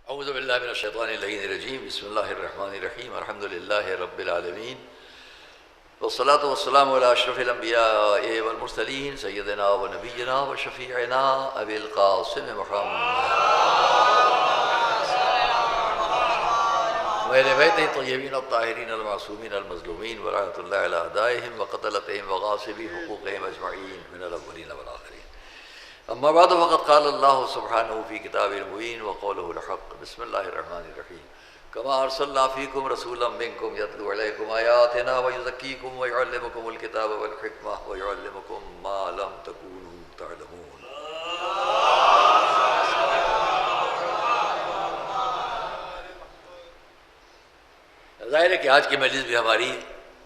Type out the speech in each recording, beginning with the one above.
اعوذ باللہ من الشیطان اللعین الرجیم بسم اللہ الرحمن الرحیم الحمد للہ رب العالمین والصلاة والسلام علی اشرف الانبیاء والمرسلین سیدنا و نبینا و شفیعنا ابی القاسم محمد وآل بیتہ الطیبین الطاہرین المعصومین المظلومین ورحمۃ اللہ علی اعدائہم وقتلتہم وغاصبی حقوقہم اجمعین من الاولین والآخرین. اما بعد فقد قال اللہ سبحانہ فی کتاب المبین وقولہ الحق. بسم اللہ الرحمن الرحیم. کما ارسلنا فیکم رسولا منکم یتلو علیکم آیاتنا ویزکیکم ویعلمکم الکتاب والحکمہ ویعلمکم ما لم تکونوا تعلمون. ظاہر ہے کہ آج کی مجلس بھی ہماری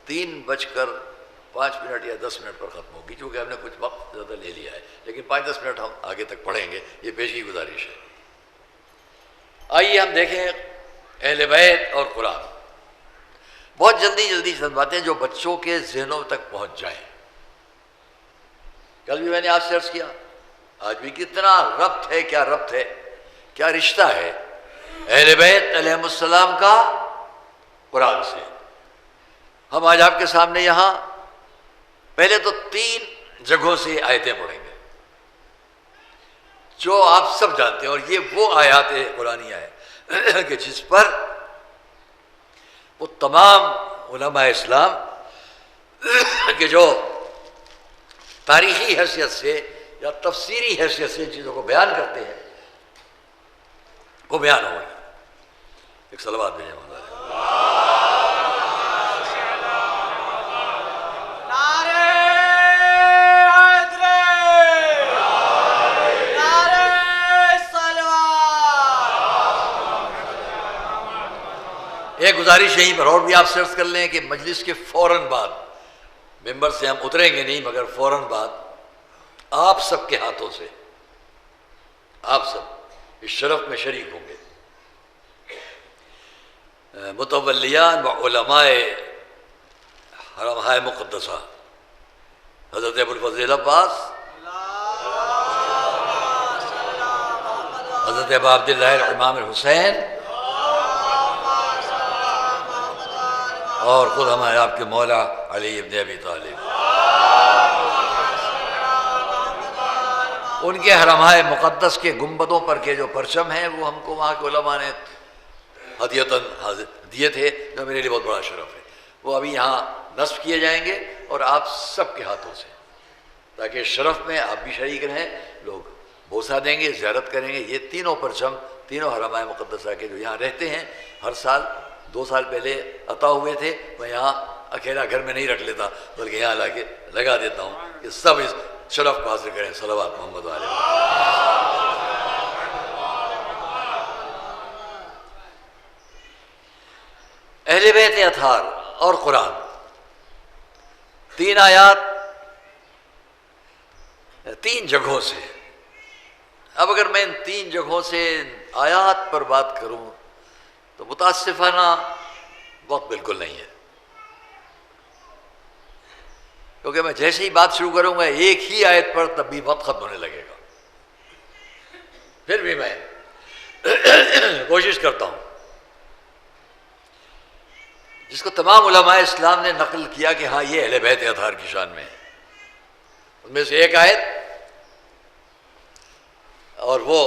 3:05 یا 10 منٹ پر ختم ہوگی، چونکہ ہم نے کچھ وقت زیادہ لے لیا ہے، لیکن 5-10 منٹ ہم آگے تک پڑھیں گے، یہ پیشگی گزارش ہے. آئیے ہم دیکھیں اہل بیت اور قرآن. بہت جلدی چند باتیں جو بچوں کے ذہنوں تک پہنچ جائیں. کل بھی میں نے آپ سے عرض کیا، آج بھی کتنا ربط ہے، کیا رشتہ ہے اہل بیت علیہم السلام کا قرآن سے. ہم آج آپ کے سامنے یہاں پہلے تو 3 جگہوں سے آیتیں پڑھیں گے جو آپ سب جانتے ہیں، اور یہ وہ آیات قرآنی ہے کہ جس پر وہ تمام علماء اسلام کہ جو تاریخی حیثیت سے یا تفسیری حیثیت سے چیزوں کو بیان کرتے ہیں وہ بیان ہو گئے. ایک صلوات بھیجیں مولانا. ایک گزارش یہیں پر اور بھی آپ سرچ کر لیں کہ مجلس کے فوراً بعد ممبر سے ہم اتریں گے نہیں، مگر فوراً بعد آپ سب کے ہاتھوں سے آپ سب اس شرف میں شریک ہوں گے. متولیان و علماء حرمہائے مقدسہ حضرت ابوالفضل عباس، حضرت ابا عبداللہ امام الحسین، اور خود ہمارے آپ کے مولا علی ابن ابی طالب. ان کے حرمہائے مقدس کے گنبدوں پر کے جو پرچم ہیں وہ ہم کو وہاں کے علماء نے ہدیتاً دیے تھے، جو میرے لیے بہت بڑا شرف ہے. وہ ابھی یہاں نصب کیے جائیں گے اور آپ سب کے ہاتھوں سے، تاکہ اس شرف میں آپ بھی شریک رہیں. لوگ بوسہ دیں گے، زیارت کریں گے. یہ تینوں پرچم تینوں حرمائے مقدسہ کے جو یہاں رہتے ہیں، ہر سال 2 سال پہلے عطا ہوئے تھے. میں یہاں اکیلا گھر میں نہیں رکھ لیتا، بلکہ یہاں لا کے لگا دیتا ہوں کہ سب اس شرف کو حاصل کریں. صلوات محمد علیہ. اہل بیت اطہار اور قرآن، 3 آیات 3 جگہوں سے. اب اگر میں ان 3 جگہوں سے آیات پر بات کروں تو متاسفانہ وقت بالکل نہیں ہے، کیونکہ میں جیسے ہی بات شروع کروں گا ایک ہی آیت پر تب بھی وقت ختم ہونے لگے گا. پھر بھی میں کوشش کرتا ہوں جس کو تمام علماء اسلام نے نقل کیا کہ ہاں یہ اہل بیت اطہار کی شان میں ہے. ان میں سے ایک آیت، اور وہ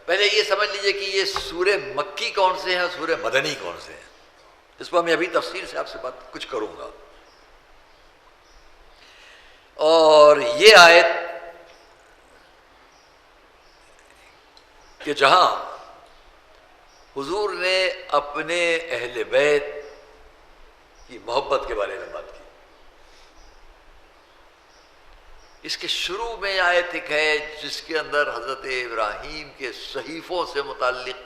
پہلے یہ سمجھ لیجئے کہ یہ سورہ مکی کون سے ہیں اور سورہ مدنی کون سے ہیں. اس پر میں ابھی تفصیل سے آپ سے بات کچھ کروں گا. اور یہ آیت کہ جہاں حضور نے اپنے اہل بیت کی محبت کے بارے میں بات کی، اس کے شروع میں آیت ایک ہے جس کے اندر حضرت ابراہیم کے صحیفوں سے متعلق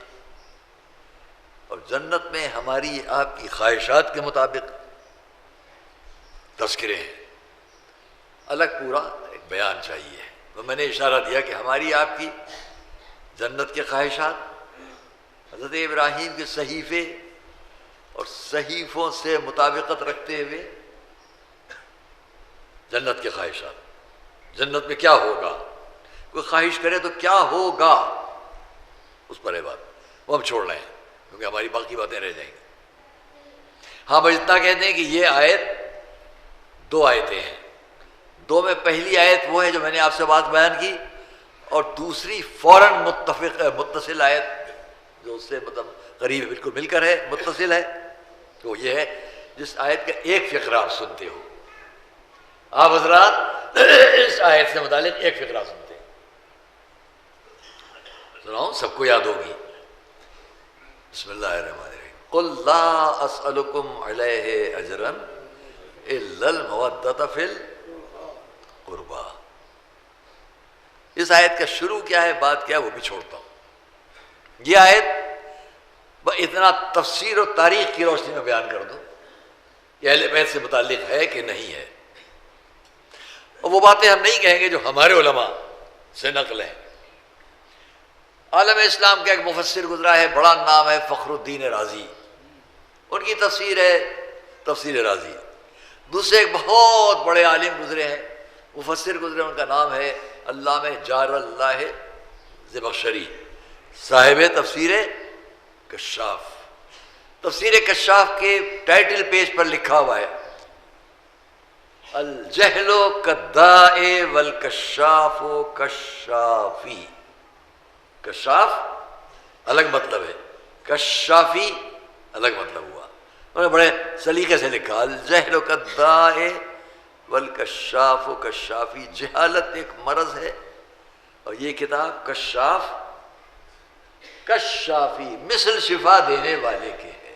اور جنت میں ہماری آپ کی خواہشات کے مطابق تذکرے ہیں. الگ پورا ایک بیان چاہیے. تو میں نے اشارہ دیا کہ ہماری آپ کی جنت کے خواہشات، حضرت ابراہیم کے صحیفے اور صحیفوں سے مطابقت رکھتے ہوئے جنت کے خواہشات. جنت میں کیا ہوگا، کوئی خواہش کرے تو کیا ہوگا، اس پر ہے بات، وہ ہم چھوڑ رہے ہیں کیونکہ ہماری باقی باتیں رہ جائیں گی۔ ہاں بس اتنا کہتے ہیں کہ یہ آیت 2 آیتیں ہیں، 2 میں پہلی آیت وہ ہے جو میں نے آپ سے بات بیان کی، اور دوسری فوراً متصل آیت جو اس سے مطلب قریب بالکل مل کر ہے، متصل ہے، تو یہ ہے جس آیت کا ایک فقرہ آپ سنتے ہو۔ آپ حضرات اس آیت سے متعلق ایک فقرہ سنتے ہیں، سناؤں، سب کو یاد ہوگی۔ بسم اللہ الرحمن الرحیم۔ قل لا اسألکم علیہ اجرا الا المودۃ فی القربى۔ اس آیت کا شروع کیا ہے، بات کیا ہے، وہ بھی چھوڑتا ہوں۔ یہ آیت اتنا تفسیر و تاریخ کی روشنی میں بیان کر دوں کہ اہل بیت سے متعلق ہے کہ نہیں ہے، اور وہ باتیں ہم نہیں کہیں گے جو ہمارے علماء سے نقل ہیں۔ عالم اسلام کا ایک مفسر گزرا ہے، بڑا نام ہے فخر الدین رازی، ان کی تفسیر ہے تفسیر رازی۔ دوسرے ایک بہت بڑے عالم گزرے ہیں، مفسر گزرے، ان کا نام ہے علامہ جار اللہ زمخشری، صاحب تفسیر کشاف۔ تفسیر کشاف کے ٹائٹل پیج پر لکھا ہوا ہے الجہل کالداء والکشاف کشافی۔ کشاف الگ مطلب ہے، کشافی الگ مطلب ہوا۔ انہوں نے بڑے سلیقے سے لکھا الجہل کالداء والکشاف کشافی۔ جہالت ایک مرض ہے، اور یہ کتاب کشاف کشافی مثل شفا دینے والے کے ہے۔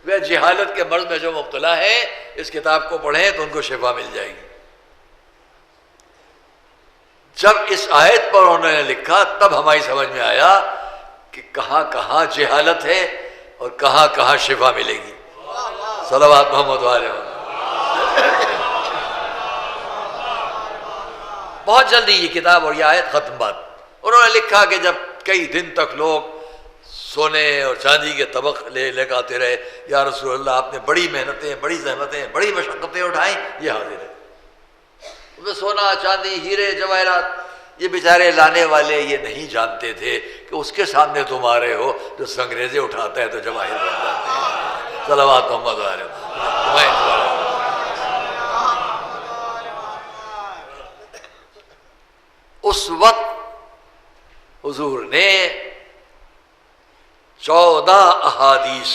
وہ جہالت کے مرض میں جو مبتلا ہے اس کتاب کو پڑھیں تو ان کو شفا مل جائے گی۔ جب اس آیت پر انہوں نے لکھا تب ہماری سمجھ میں آیا کہ کہاں کہاں جہالت ہے اور کہاں کہاں شفا ملے گی۔ صلوات محمد علیہ وسلم۔ بہت جلدی یہ کتاب اور یہ آیت ختم بات۔ انہوں نے لکھا کہ جب کئی دن تک لوگ سونے اور چاندی کے طبق لے کے آتے رہے، یا رسول اللہ آپ نے بڑی محنتیں، بڑی زحمتیں، بڑی مشقتیں اٹھائیں، یہ حاضر ہے۔ سونا چاندی ہیرے جواہرات یہ بیچارے لانے والے یہ نہیں جانتے تھے کہ اس کے سامنے تم آ رہے ہو جو سنگریزے اٹھاتا ہے تو جواہر بن جاتے ہیں۔ صلوات محمد علیہ وسلم۔ اس وقت حضور نے 14 احادیث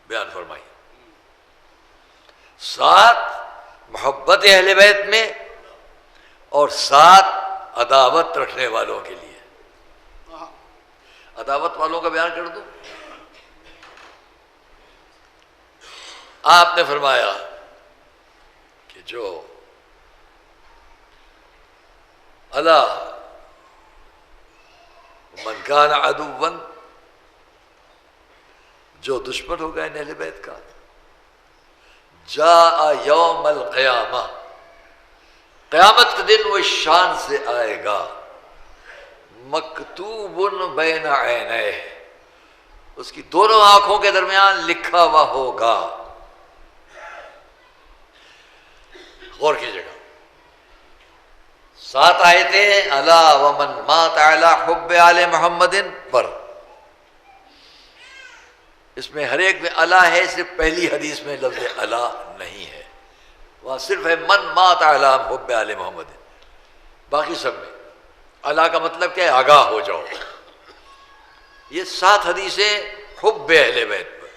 بیان فرمائی، 7 محبت اہل بیت میں اور 7 عداوت رکھنے والوں کے لیے۔ عداوت والوں کا بیان کر دوں۔ آپ نے فرمایا کہ جو اللہ من کان عدوا، جو دشمن ہوگا ان اہل بیت کا، جاء یوم القیامہ، قیامت کے دن وہ اس شان سے آئے گا، مکتوب بین عینیہ، اس کی دونوں آنکھوں کے درمیان لکھا ہوا ہوگا۔ غور کیجیے گا، 7 آیتیں الا ومن مات علی حب آل محمد پر، اس میں ہر ایک میں الا ہے، صرف پہلی حدیث میں لفظ الا نہیں ہے، وہاں صرف ہے من مات علی حب آل محمد، باقی سب میں الا کا مطلب کیا ہے، آگاہ ہو جاؤ۔ یہ 7 حدیثیں حب اہل بیت پر،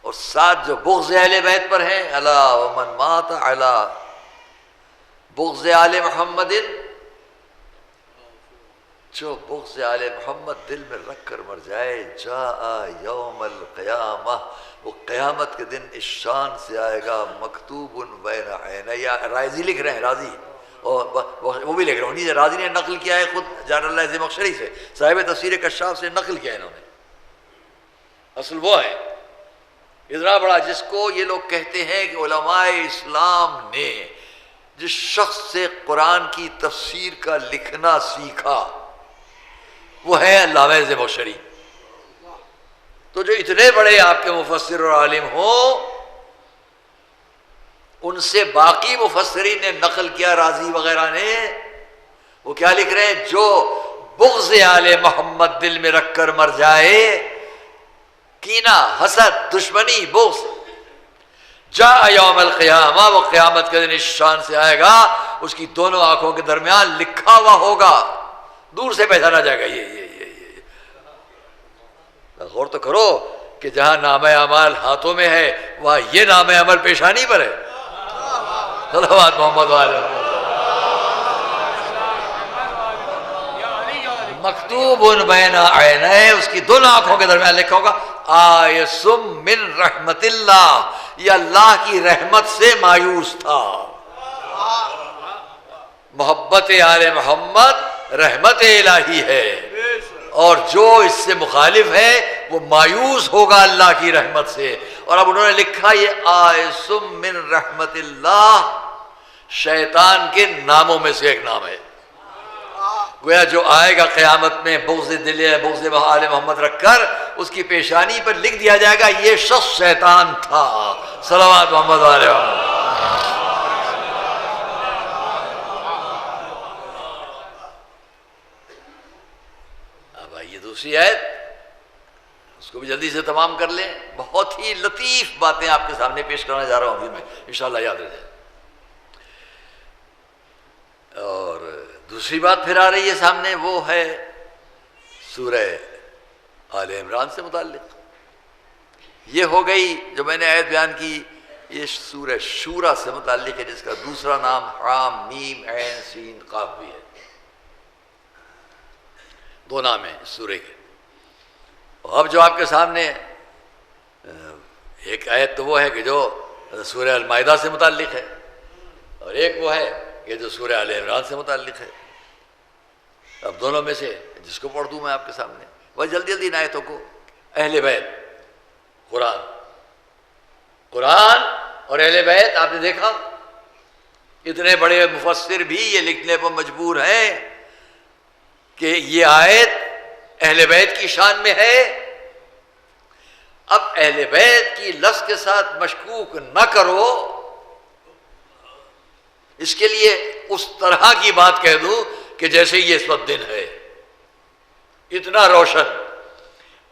اور 7 جو بغض اہل بیت پر ہیں، الا ومن مات علی بغض آل محمد، جو بغض آل محمد دل میں رکھ کر مر جائے، جاء یوم القیامہ، وہ قیامت کے دن اس شان سے آئے گا، مکتوب بین عینیہ۔ رازی لکھ رہے ہیں، رازی، اور وہ بھی لکھ رہے ہیں، انہیں سے رازی نے نقل کیا ہے خود جار اللہ زمخشری سے، صاحب تفسیر کشاف سے نقل کیا ہے انہوں نے۔ اصل وہ ہے اتنا بڑا جس کو یہ لوگ کہتے ہیں کہ علماء اسلام نے جس شخص سے قرآن کی تفسیر کا لکھنا سیکھا وہ ہے علامہ زمخشری۔ تو جو اتنے بڑے آپ کے مفسر اور عالم ہوں، ان سے باقی مفسرین نے نقل کیا، رازی وغیرہ نے، وہ کیا لکھ رہے ہیں، جو بغض آل محمد دل میں رکھ کر مر جائے، کینہ، حسد، دشمنی، بغض، جاء یوم القیامہ، وہ قیامت کے دن اس شان سے آئے گا، اس کی دونوں آنکھوں کے درمیان لکھا ہوا ہوگا، دور سے پہچانا جائے گا یہ غور تو کرو کہ جہاں نام اعمال ہاتھوں میں ہے وہاں یہ نام عمل پیشانی پر ہے۔ صلوات محمد علیہ مکتوب بین عینیہ، اس کی دونوں آنکھوں کے درمیان لکھا ہوگا آئس من رحمت اللہ، یہ اللہ کی رحمت سے مایوس تھا۔ محبت آل محمد رحمت الہی ہے، اور جو اس سے مخالف ہے وہ مایوس ہوگا اللہ کی رحمت سے۔ اور اب انہوں نے لکھا یہ آئس من رحمت اللہ شیطان کے ناموں میں سے ایک نام ہے، گویا جو آئے گا قیامت میں بغض دل بغض آل محمد رکھ کر، اس کی پیشانی پر لکھ دیا جائے گا یہ شخص شیطان تھا۔ صلوات محمد علیہ وسلم۔ اب آئیے دوسری آیت، اس کو بھی جلدی سے تمام کر لیں، بہت ہی لطیف باتیں آپ کے سامنے پیش کرنے جا رہا ہوں ابھی میں، انشاءاللہ یاد رہ جائے۔ اور دوسری بات پھر آ رہی ہے سامنے، وہ ہے سورہ آل عمران سے متعلق۔ یہ ہو گئی جو میں نے آیت بیان کی، یہ سورہ شورا سے متعلق ہے، جس کا دوسرا نام حام میم عین سین قاف بھی ہے، دو نام ہیں اس سورے کے۔ اب جو آپ کے سامنے ایک آیت تو وہ ہے کہ جو سورہ المائدہ سے متعلق ہے، اور ایک وہ ہے یہ جو سورہ آل عمران سے متعلق ہے۔ اب دونوں میں سے جس کو پڑھ دوں میں آپ کے سامنے، وہ جلدی جلدی ان آیتوں کو۔ اہل بیت، قرآن اور اہل بیت، آپ نے دیکھا اتنے بڑے مفسر بھی یہ لکھنے پر مجبور ہیں کہ یہ آیت اہل بیت کی شان میں ہے۔ اب اہل بیت کی لفظ کے ساتھ مشکوک نہ کرو، اس کے لیے اس طرح کی بات کہہ دوں کہ جیسے یہ اس وقت دن ہے، اتنا روشن۔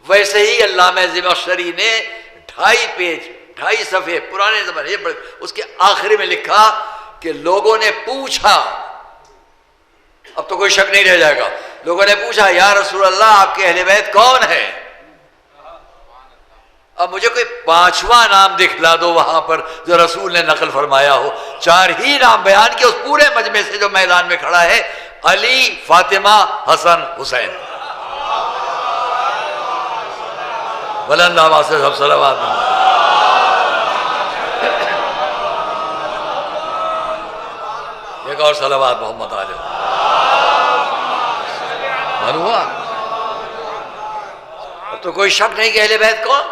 ویسے ہی علامہ زمخشری نے 2.5 پیج 2.5 صفحے پرانے زمانے اس کے آخری میں لکھا کہ لوگوں نے پوچھا، اب تو کوئی شک نہیں رہ جائے گا، لوگوں نے پوچھا یا رسول اللہ آپ کے اہل بیت کون ہیں؟ اب مجھے کوئی 5واں نام دکھلا دو وہاں پر جو رسول نے نقل فرمایا ہو۔ 4 ہی نام بیان کیے اس پورے مجمع سے جو میدان میں کھڑا ہے، علی، فاطمہ، حسن، حسین۔ بلند آواز سے سب صلوات۔ ایک اور صلوات محمد علیہ معلوم ہوا؟ اب تو کوئی شک نہیں کہ اہل بیت کون۔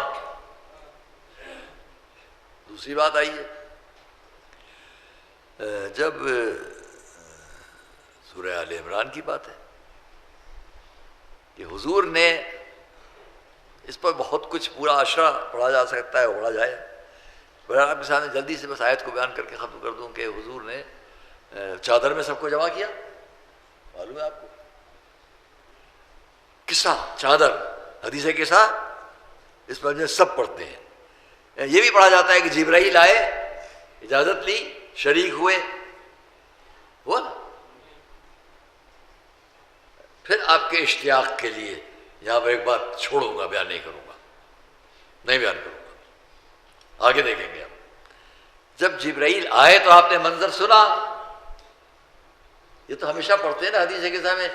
دوسری بات آئی ہے، جب سورہ آل عمران کی بات ہے کہ حضور نے اس پر بہت کچھ پورا عشرہ پڑھا جا سکتا ہے، پڑھا جائے، بہرحال آپ کے سامنے جلدی سے بس آیت کو بیان کر کے ختم کر دوں کہ حضور نے چادر میں سب کو جمع کیا، معلوم ہے آپ کو، قصہ چادر، حدیث قصہ، اس پر سب پڑھتے ہیں۔ یہ بھی پڑھا جاتا ہے کہ جبرائیل آئے، اجازت لی، شریک ہوئے، ہوا نا۔ پھر آپ کے اشتیاق کے لیے یہاں پر ایک بات چھوڑوں گا، بیان نہیں کروں گا، نہیں بیان کروں گا، آگے دیکھیں گے آپ۔ جب جبرائیل آئے تو آپ نے منظر سنا، یہ تو ہمیشہ پڑھتے ہیں نا حدیث کے سامنے،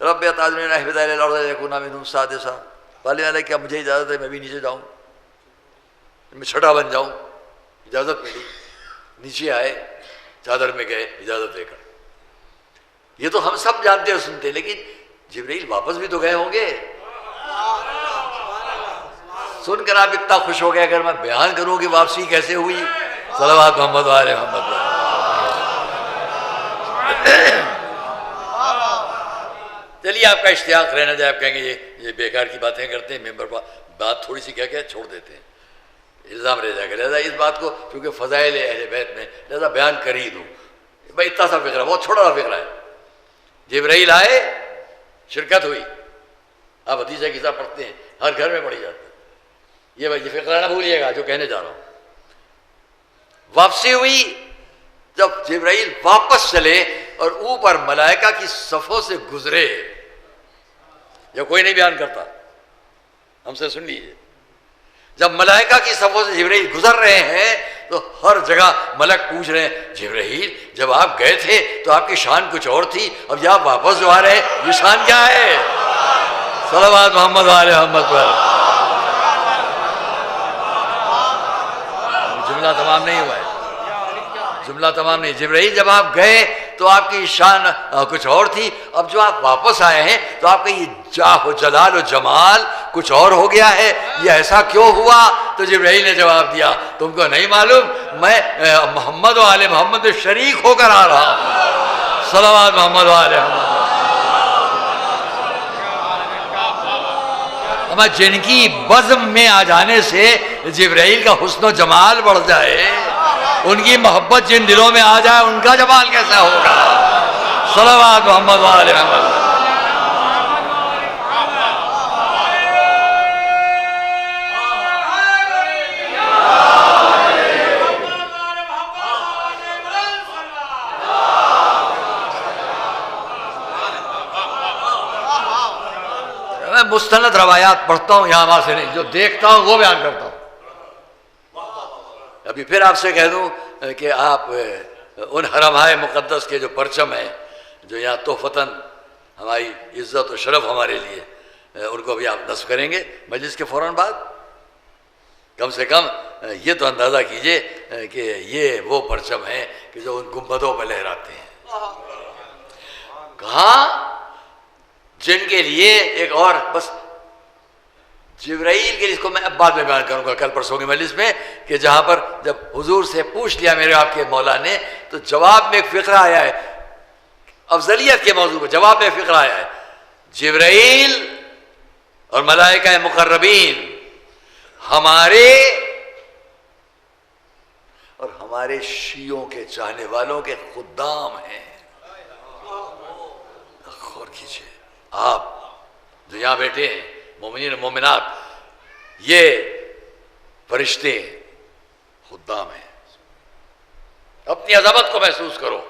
رب اتعذنی ان اہبط الی الارض یکون منہم سادسا، والے والے کیا مجھے اجازت ہے میں بھی نیچے جاؤں، میں چھٹا بن جاؤں؟ اجازت ملی، نیچے آئے، چادر میں گئے اجازت لے کر۔ یہ تو ہم سب جانتے اور سنتے ہیں، لیکن جبرائیل واپس بھی تو گئے ہوں گے۔ سن کر آپ اتنا خوش ہو گئے، اگر میں بیان کروں کہ واپسی کیسے ہوئی، صلوات محمد علیہ محمد۔ چلیے آپ کا اشتیاق رہنا جائے، آپ کہیں گے یہ بیکار کی باتیں کرتے ہیں، ممبر پر بات تھوڑی سی کہہ کے چھوڑ دیتے ہیں، الزام رہ جائے گا، لہذا اس بات کو کیونکہ فضائل اہل بیت میں لہذا بیان کر ہی دوں۔ بھائی اتنا سا فکرہ، بہت چھوٹا سا فکرہ ہے۔ جبرائیل آئے شرکت ہوئی. آپ حدیث کتاب پڑھتے ہیں، ہر گھر میں پڑھی جاتی ہے. یہ فقرہ نہ بھولیے گا جو کہنے جا رہا ہوں. واپسی ہوئی، جب جبرائیل واپس چلے اور اوپر ملائکہ کی صفوں سے گزرے، جو کوئی نہیں بیان کرتا، ہم سے سن لیجیے. جب ملائکہ کی صفوں سے جبرائیل گزر رہے ہیں تو ہر جگہ ملک پوچھ رہے ہیں جبرائیل جب آپ گئے تھے تو آپ کی شان کچھ اور تھی، اب جب آپ واپس جو آ رہے ہیں یہ شان کیا ہے؟ صلوات محمد و آل محمد پر. جملہ تمام نہیں ہوا ہے، جملہ تمام نہیں. جبرائیل جب آپ گئے تو آپ کی شان کچھ اور تھی، اب جو آپ واپس آئے ہیں تو آپ کا یہ جاہ و جلال و جمال کچھ اور ہو گیا ہے، یہ ایسا کیوں ہوا؟ تو جبرائیل نے جواب دیا تم کو نہیں معلوم، میں محمد و آل محمد میں شریک ہو کر آ رہا ہوں. صلوات محمد و آل محمد. اما جن کی بزم میں آ جانے سے جبرائیل کا حسن و جمال بڑھ جائے، ان کی محبت جن دلوں میں آ جائے، ان کا جمال کیسا ہوگا؟ صلوات محمد و آل محمد. میں مستند روایات پڑھتا ہوں، یہاں وہاں سے نہیں، جو دیکھتا ہوں وہ بیان کرتا ہوں. ابھی پھر آپ سے کہہ دوں کہ آپ ان حرمہائے مقدس کے جو پرچم ہیں جو یہاں تحفتاً ہماری عزت و شرف ہمارے لیے، ان کو بھی آپ نصب کریں گے مجلس کے فوراً بعد. کم سے کم یہ تو اندازہ کیجئے کہ یہ وہ پرچم ہیں کہ جو ان گنبدوں پہ لہراتے ہیں. کہاں؟ جن کے لیے ایک اور بس جبرائیل کے جس کو میں اب بعد میں بیان کروں گا کل پرسوں کی مجلس میں، کہ جہاں پر جب حضور سے پوچھ لیا میرے آپ کے مولا نے تو جواب میں ایک فقرہ آیا ہے، افضلیت کے موضوع پہ جواب میں فقرہ آیا ہے. جبرائیل اور ملائکہ مقربین ہمارے اور ہمارے شیعوں کے چاہنے والوں کے خدام ہیں. غور کیجیے، آپ جو یہاں بیٹھے ہیں مومنین و مومنات، یہ فرشتے خدام ہیں. اپنی عظمت کو محسوس کرو.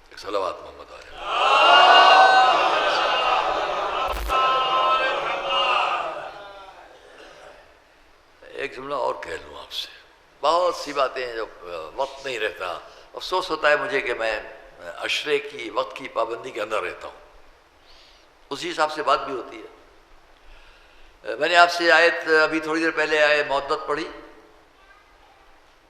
ایک صلوات محمد علیہ. ایک جملہ اور کہہ لوں آپ سے، بہت سی باتیں ہیں جو وقت نہیں رہتا. افسوس ہوتا ہے مجھے کہ میں عشرے کی وقت کی پابندی کے اندر رہتا ہوں، اسی حساب سے بات بھی ہوتی ہے. میں نے آپ سے آیت ابھی تھوڑی دیر پہلے آئے مودت پڑھی،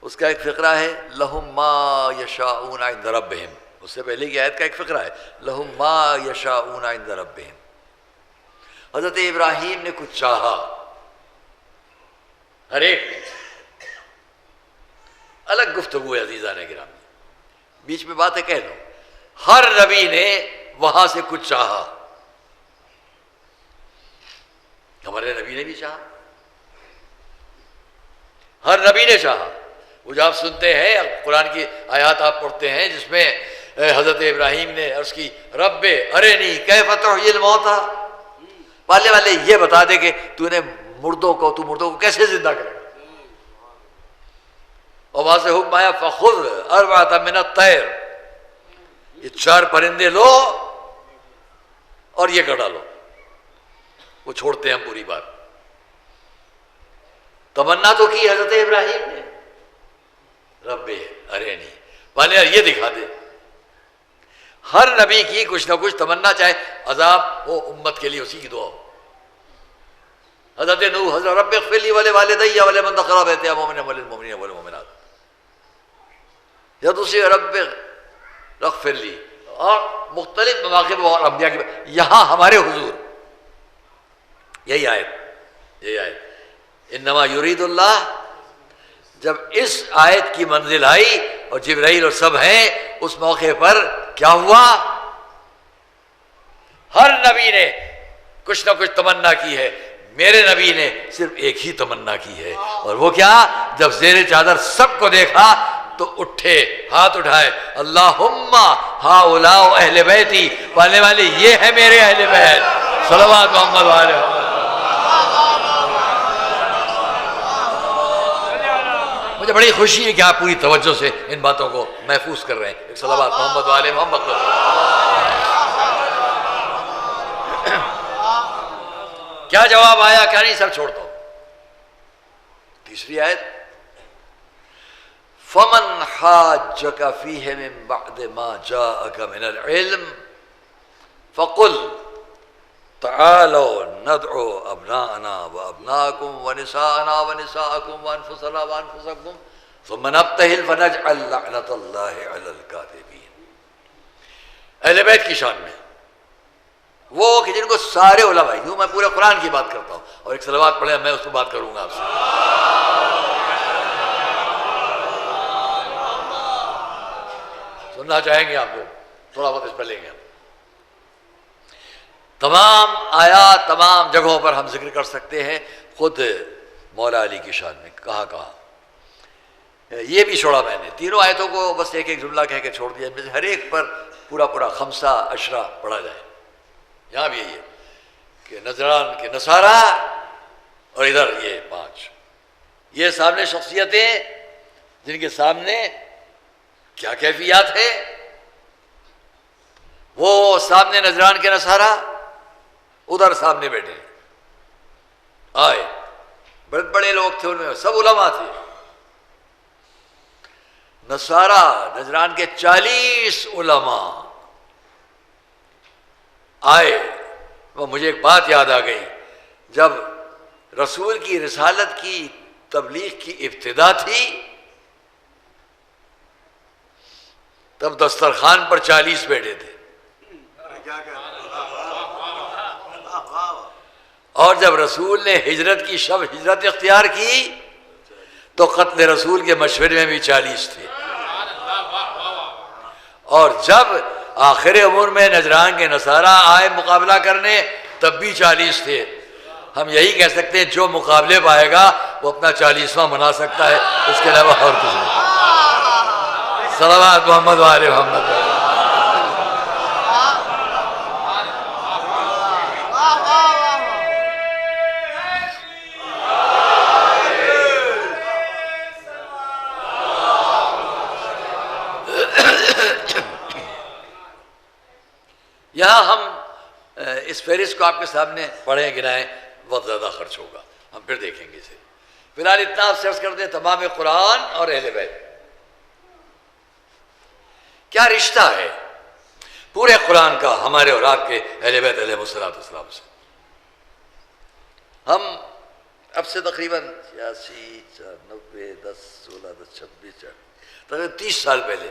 اس کا ایک فقرہ ہے لہم ما یشاؤون عند ربہم. اس سے پہلے کی آیت کا ایک فقرہ ہے لہم ما یشاؤون عند ربہم. حضرت ابراہیم نے کچھ چاہا، ہر ایک نے. الگ گفتگو ہے عزیزان گرامی، بیچ میں باتیں کہہ لوں. ہر نبی نے وہاں سے کچھ چاہا. ہمارے نبی نے بھی چاہا، ہر نبی نے چاہا. وہ جو آپ سنتے ہیں قرآن کی آیات آپ پڑھتے ہیں جس میں حضرت ابراہیم نے عرض کی رب ارنی کیف تحیی الموتیٰ، پالنے والے یہ بتا دے کہ تو مردوں کو کیسے زندہ کرے گا. اور وہاں سے حکم آیا فخذ اربعۃ من الطیر، یہ 4 پرندے لو اور یہ کر ڈالو. وہ چھوڑتے ہیں ہم پوری بات. تمنا تو کی حضرت ابراہیم نے رب ارنی، پہلے یہ دکھا دے. ہر نبی کی کچھ نہ کچھ تمنا، چاہے عذاب ہو امت کے لیے اسی کی دعا ہو. حضرت نوح حضرت رب اغفر لی ولوالدی ولمن دخل بیتی مؤمنا وللمؤمنین والمؤمنات. یا دوسری رب اغفر لی، اور مختلف مواقع اور انبیاء کی. یہاں ہمارے حضور یہی آیت انما یرید اللہ. جب اس آیت کی منزل آئی اور جبرائیل اور سب ہیں اس موقع پر کیا ہوا؟ ہر نبی نے کچھ نہ کچھ تمنا کی ہے. میرے نبی نے صرف ایک ہی تمنا کی ہے، اور وہ کیا؟ جب زیر چادر سب کو دیکھا تو اٹھے، ہاتھ اٹھائے، اللہم ہؤلاء اہل بیتی، پڑھنے والے یہ ہے میرے اہل بیت، صلوات محمد والے محمد۔ مجھے بڑی خوشی ہے کہ آپ پوری توجہ سے ان باتوں کو محفوظ کر رہے ہیں، ایک صلوات محمد والے محمد پر۔ کیا جواب آیا؟ کیا نہیں، سب چھوڑتا ہوں۔ تیسری آیت، فَمَنْ حَاجَّكَ فِيهِ مِن بَعْدِ مَا جَاءَكَ مِنَ الْعِلْمِ فَقُلْ تَعَالَوْا نَدْعُوا أَبْنَاءَنَا وَأَبْنَاءَكُمْ وَنِسَاءَنَا وَنِسَاءَكُمْ وَأَنفُسَنَا وَأَنفُسَكُمْ ثُمَّ نَبْتَهِلْ فَنَجْعَلْ لَعْنَةَ اللَّهِ عَلَى الْكَاذِبِينَ۔ اہل بیت کی شان میں وہ کہ جن کو سارے علماء، یوں میں پورے قرآن کی بات کرتا ہوں، اور ایک صلوات پڑھیں میں اس پہ بات کروں گا آپ سے۔ سننا چاہیں گے آپ لوگ؟ تھوڑا بہت اس پہ لیں گے ہم۔ تمام آیات، تمام جگہوں پر ہم ذکر کر سکتے ہیں خود مولا علی کی شان میں کہاں کہاں۔ یہ بھی چھوڑا میں نے، تینوں آیتوں کو بس ایک ایک جملہ کہہ کے چھوڑ دیا، ہر ایک پر پورا خمسہ عشرہ پڑھا جائے۔ یہاں بھی یہی ہے کہ نجران کے نصارہ اور ادھر یہ 5، یہ سامنے شخصیتیں جن کے سامنے کیا کیفیات ہے، وہ سامنے نجران کے نصارہ، ادھر سامنے بیٹھے آئے، بڑے بڑے لوگ تھے، ان میں سب علماء تھے۔ نصارہ نجران کے 40 علماء آئے۔ وہ مجھے ایک بات یاد آ گئی، جب رسول کی رسالت کی تبلیغ کی ابتدا تھی تب دسترخوان پر 40 بیٹھے تھے، اور جب رسول نے ہجرت کی شب ہجرت اختیار کی تو قتل رسول کے مشورے میں بھی 40 تھے، اور جب آخر امور میں نجران کے نصارہ آئے مقابلہ کرنے تب بھی 40 تھے۔ ہم یہی کہہ سکتے ہیں جو مقابلے پائے گا وہ اپنا 40واں منا سکتا ہے، اس کے علاوہ اور کچھ نہیں۔ صلوات محمد والے محمد۔ یہاں ہم اس فہرست کو آپ کے سامنے پڑھیں گنائیں، بہت زیادہ خرچ ہوگا، ہم پھر دیکھیں گے اسے۔ فی الحال اتنا آپ سرچ کرتے ہیں تمام قرآن اور اہل بیت کیا رشتہ ہے پورے قرآن کا ہمارے اور آپ کے اہل بیت علیہ السلام سے۔ ہم اب سے تقریباً 86 90 10 16 26 تقریباً 30 سال پہلے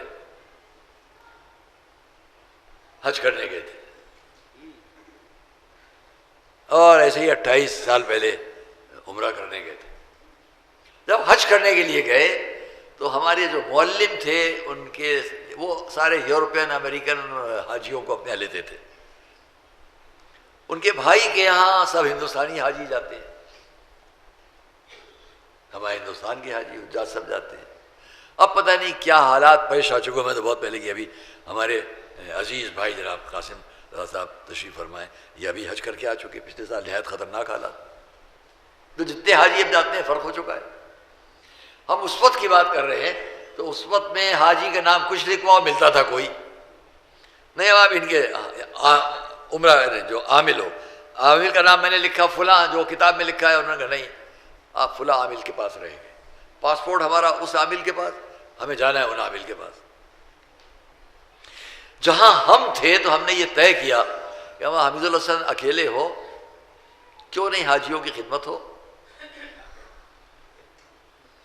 حج کرنے گئے تھے، اور ایسے ہی 28 سال پہلے عمرہ کرنے گئے تھے۔ جب حج کرنے کے لیے گئے تو ہمارے جو معلم تھے ان کے وہ سارے یورپین امریکن حاجیوں کو اپنے یہاں لیتے تھے، ان کے بھائی کے یہاں سب ہندوستانی حاجی جاتے ہیں، ہمارے ہندوستان کے حاجی حجاج سب جاتے ہیں۔ اب پتہ نہیں کیا حالات پیش آ چکے، میں تو بہت پہلے کی، ابھی ہمارے عزیز بھائی جناب قاسم صاحب تشریف فرمائیں، یہ ابھی حج کر کے آ چکے پچھلے سال، نہایت خطرناک حالات، تو جتنے حاجی اب جاتے ہیں فرق ہو چکا ہے۔ ہم اس وقت کی بات کر رہے ہیں تو اس وقت میں حاجی کا نام کچھ لکھواؤ ملتا تھا کوئی نہیں، اب آپ ان کے عمرہ جو عامل ہو، عامل کا نام میں نے لکھا فلاں، جو کتاب میں لکھا ہے انہوں نے کہا نہیں آپ فلاں عامل کے پاس رہیں گے، پاسپورٹ ہمارا اس عامل کے پاس، ہمیں جانا ہے ان عامل کے پاس۔ جہاں ہم تھے تو ہم نے یہ طے کیا کہ ہم حمید الحسن اکیلے ہو، کیوں نہیں حاجیوں کی خدمت ہو،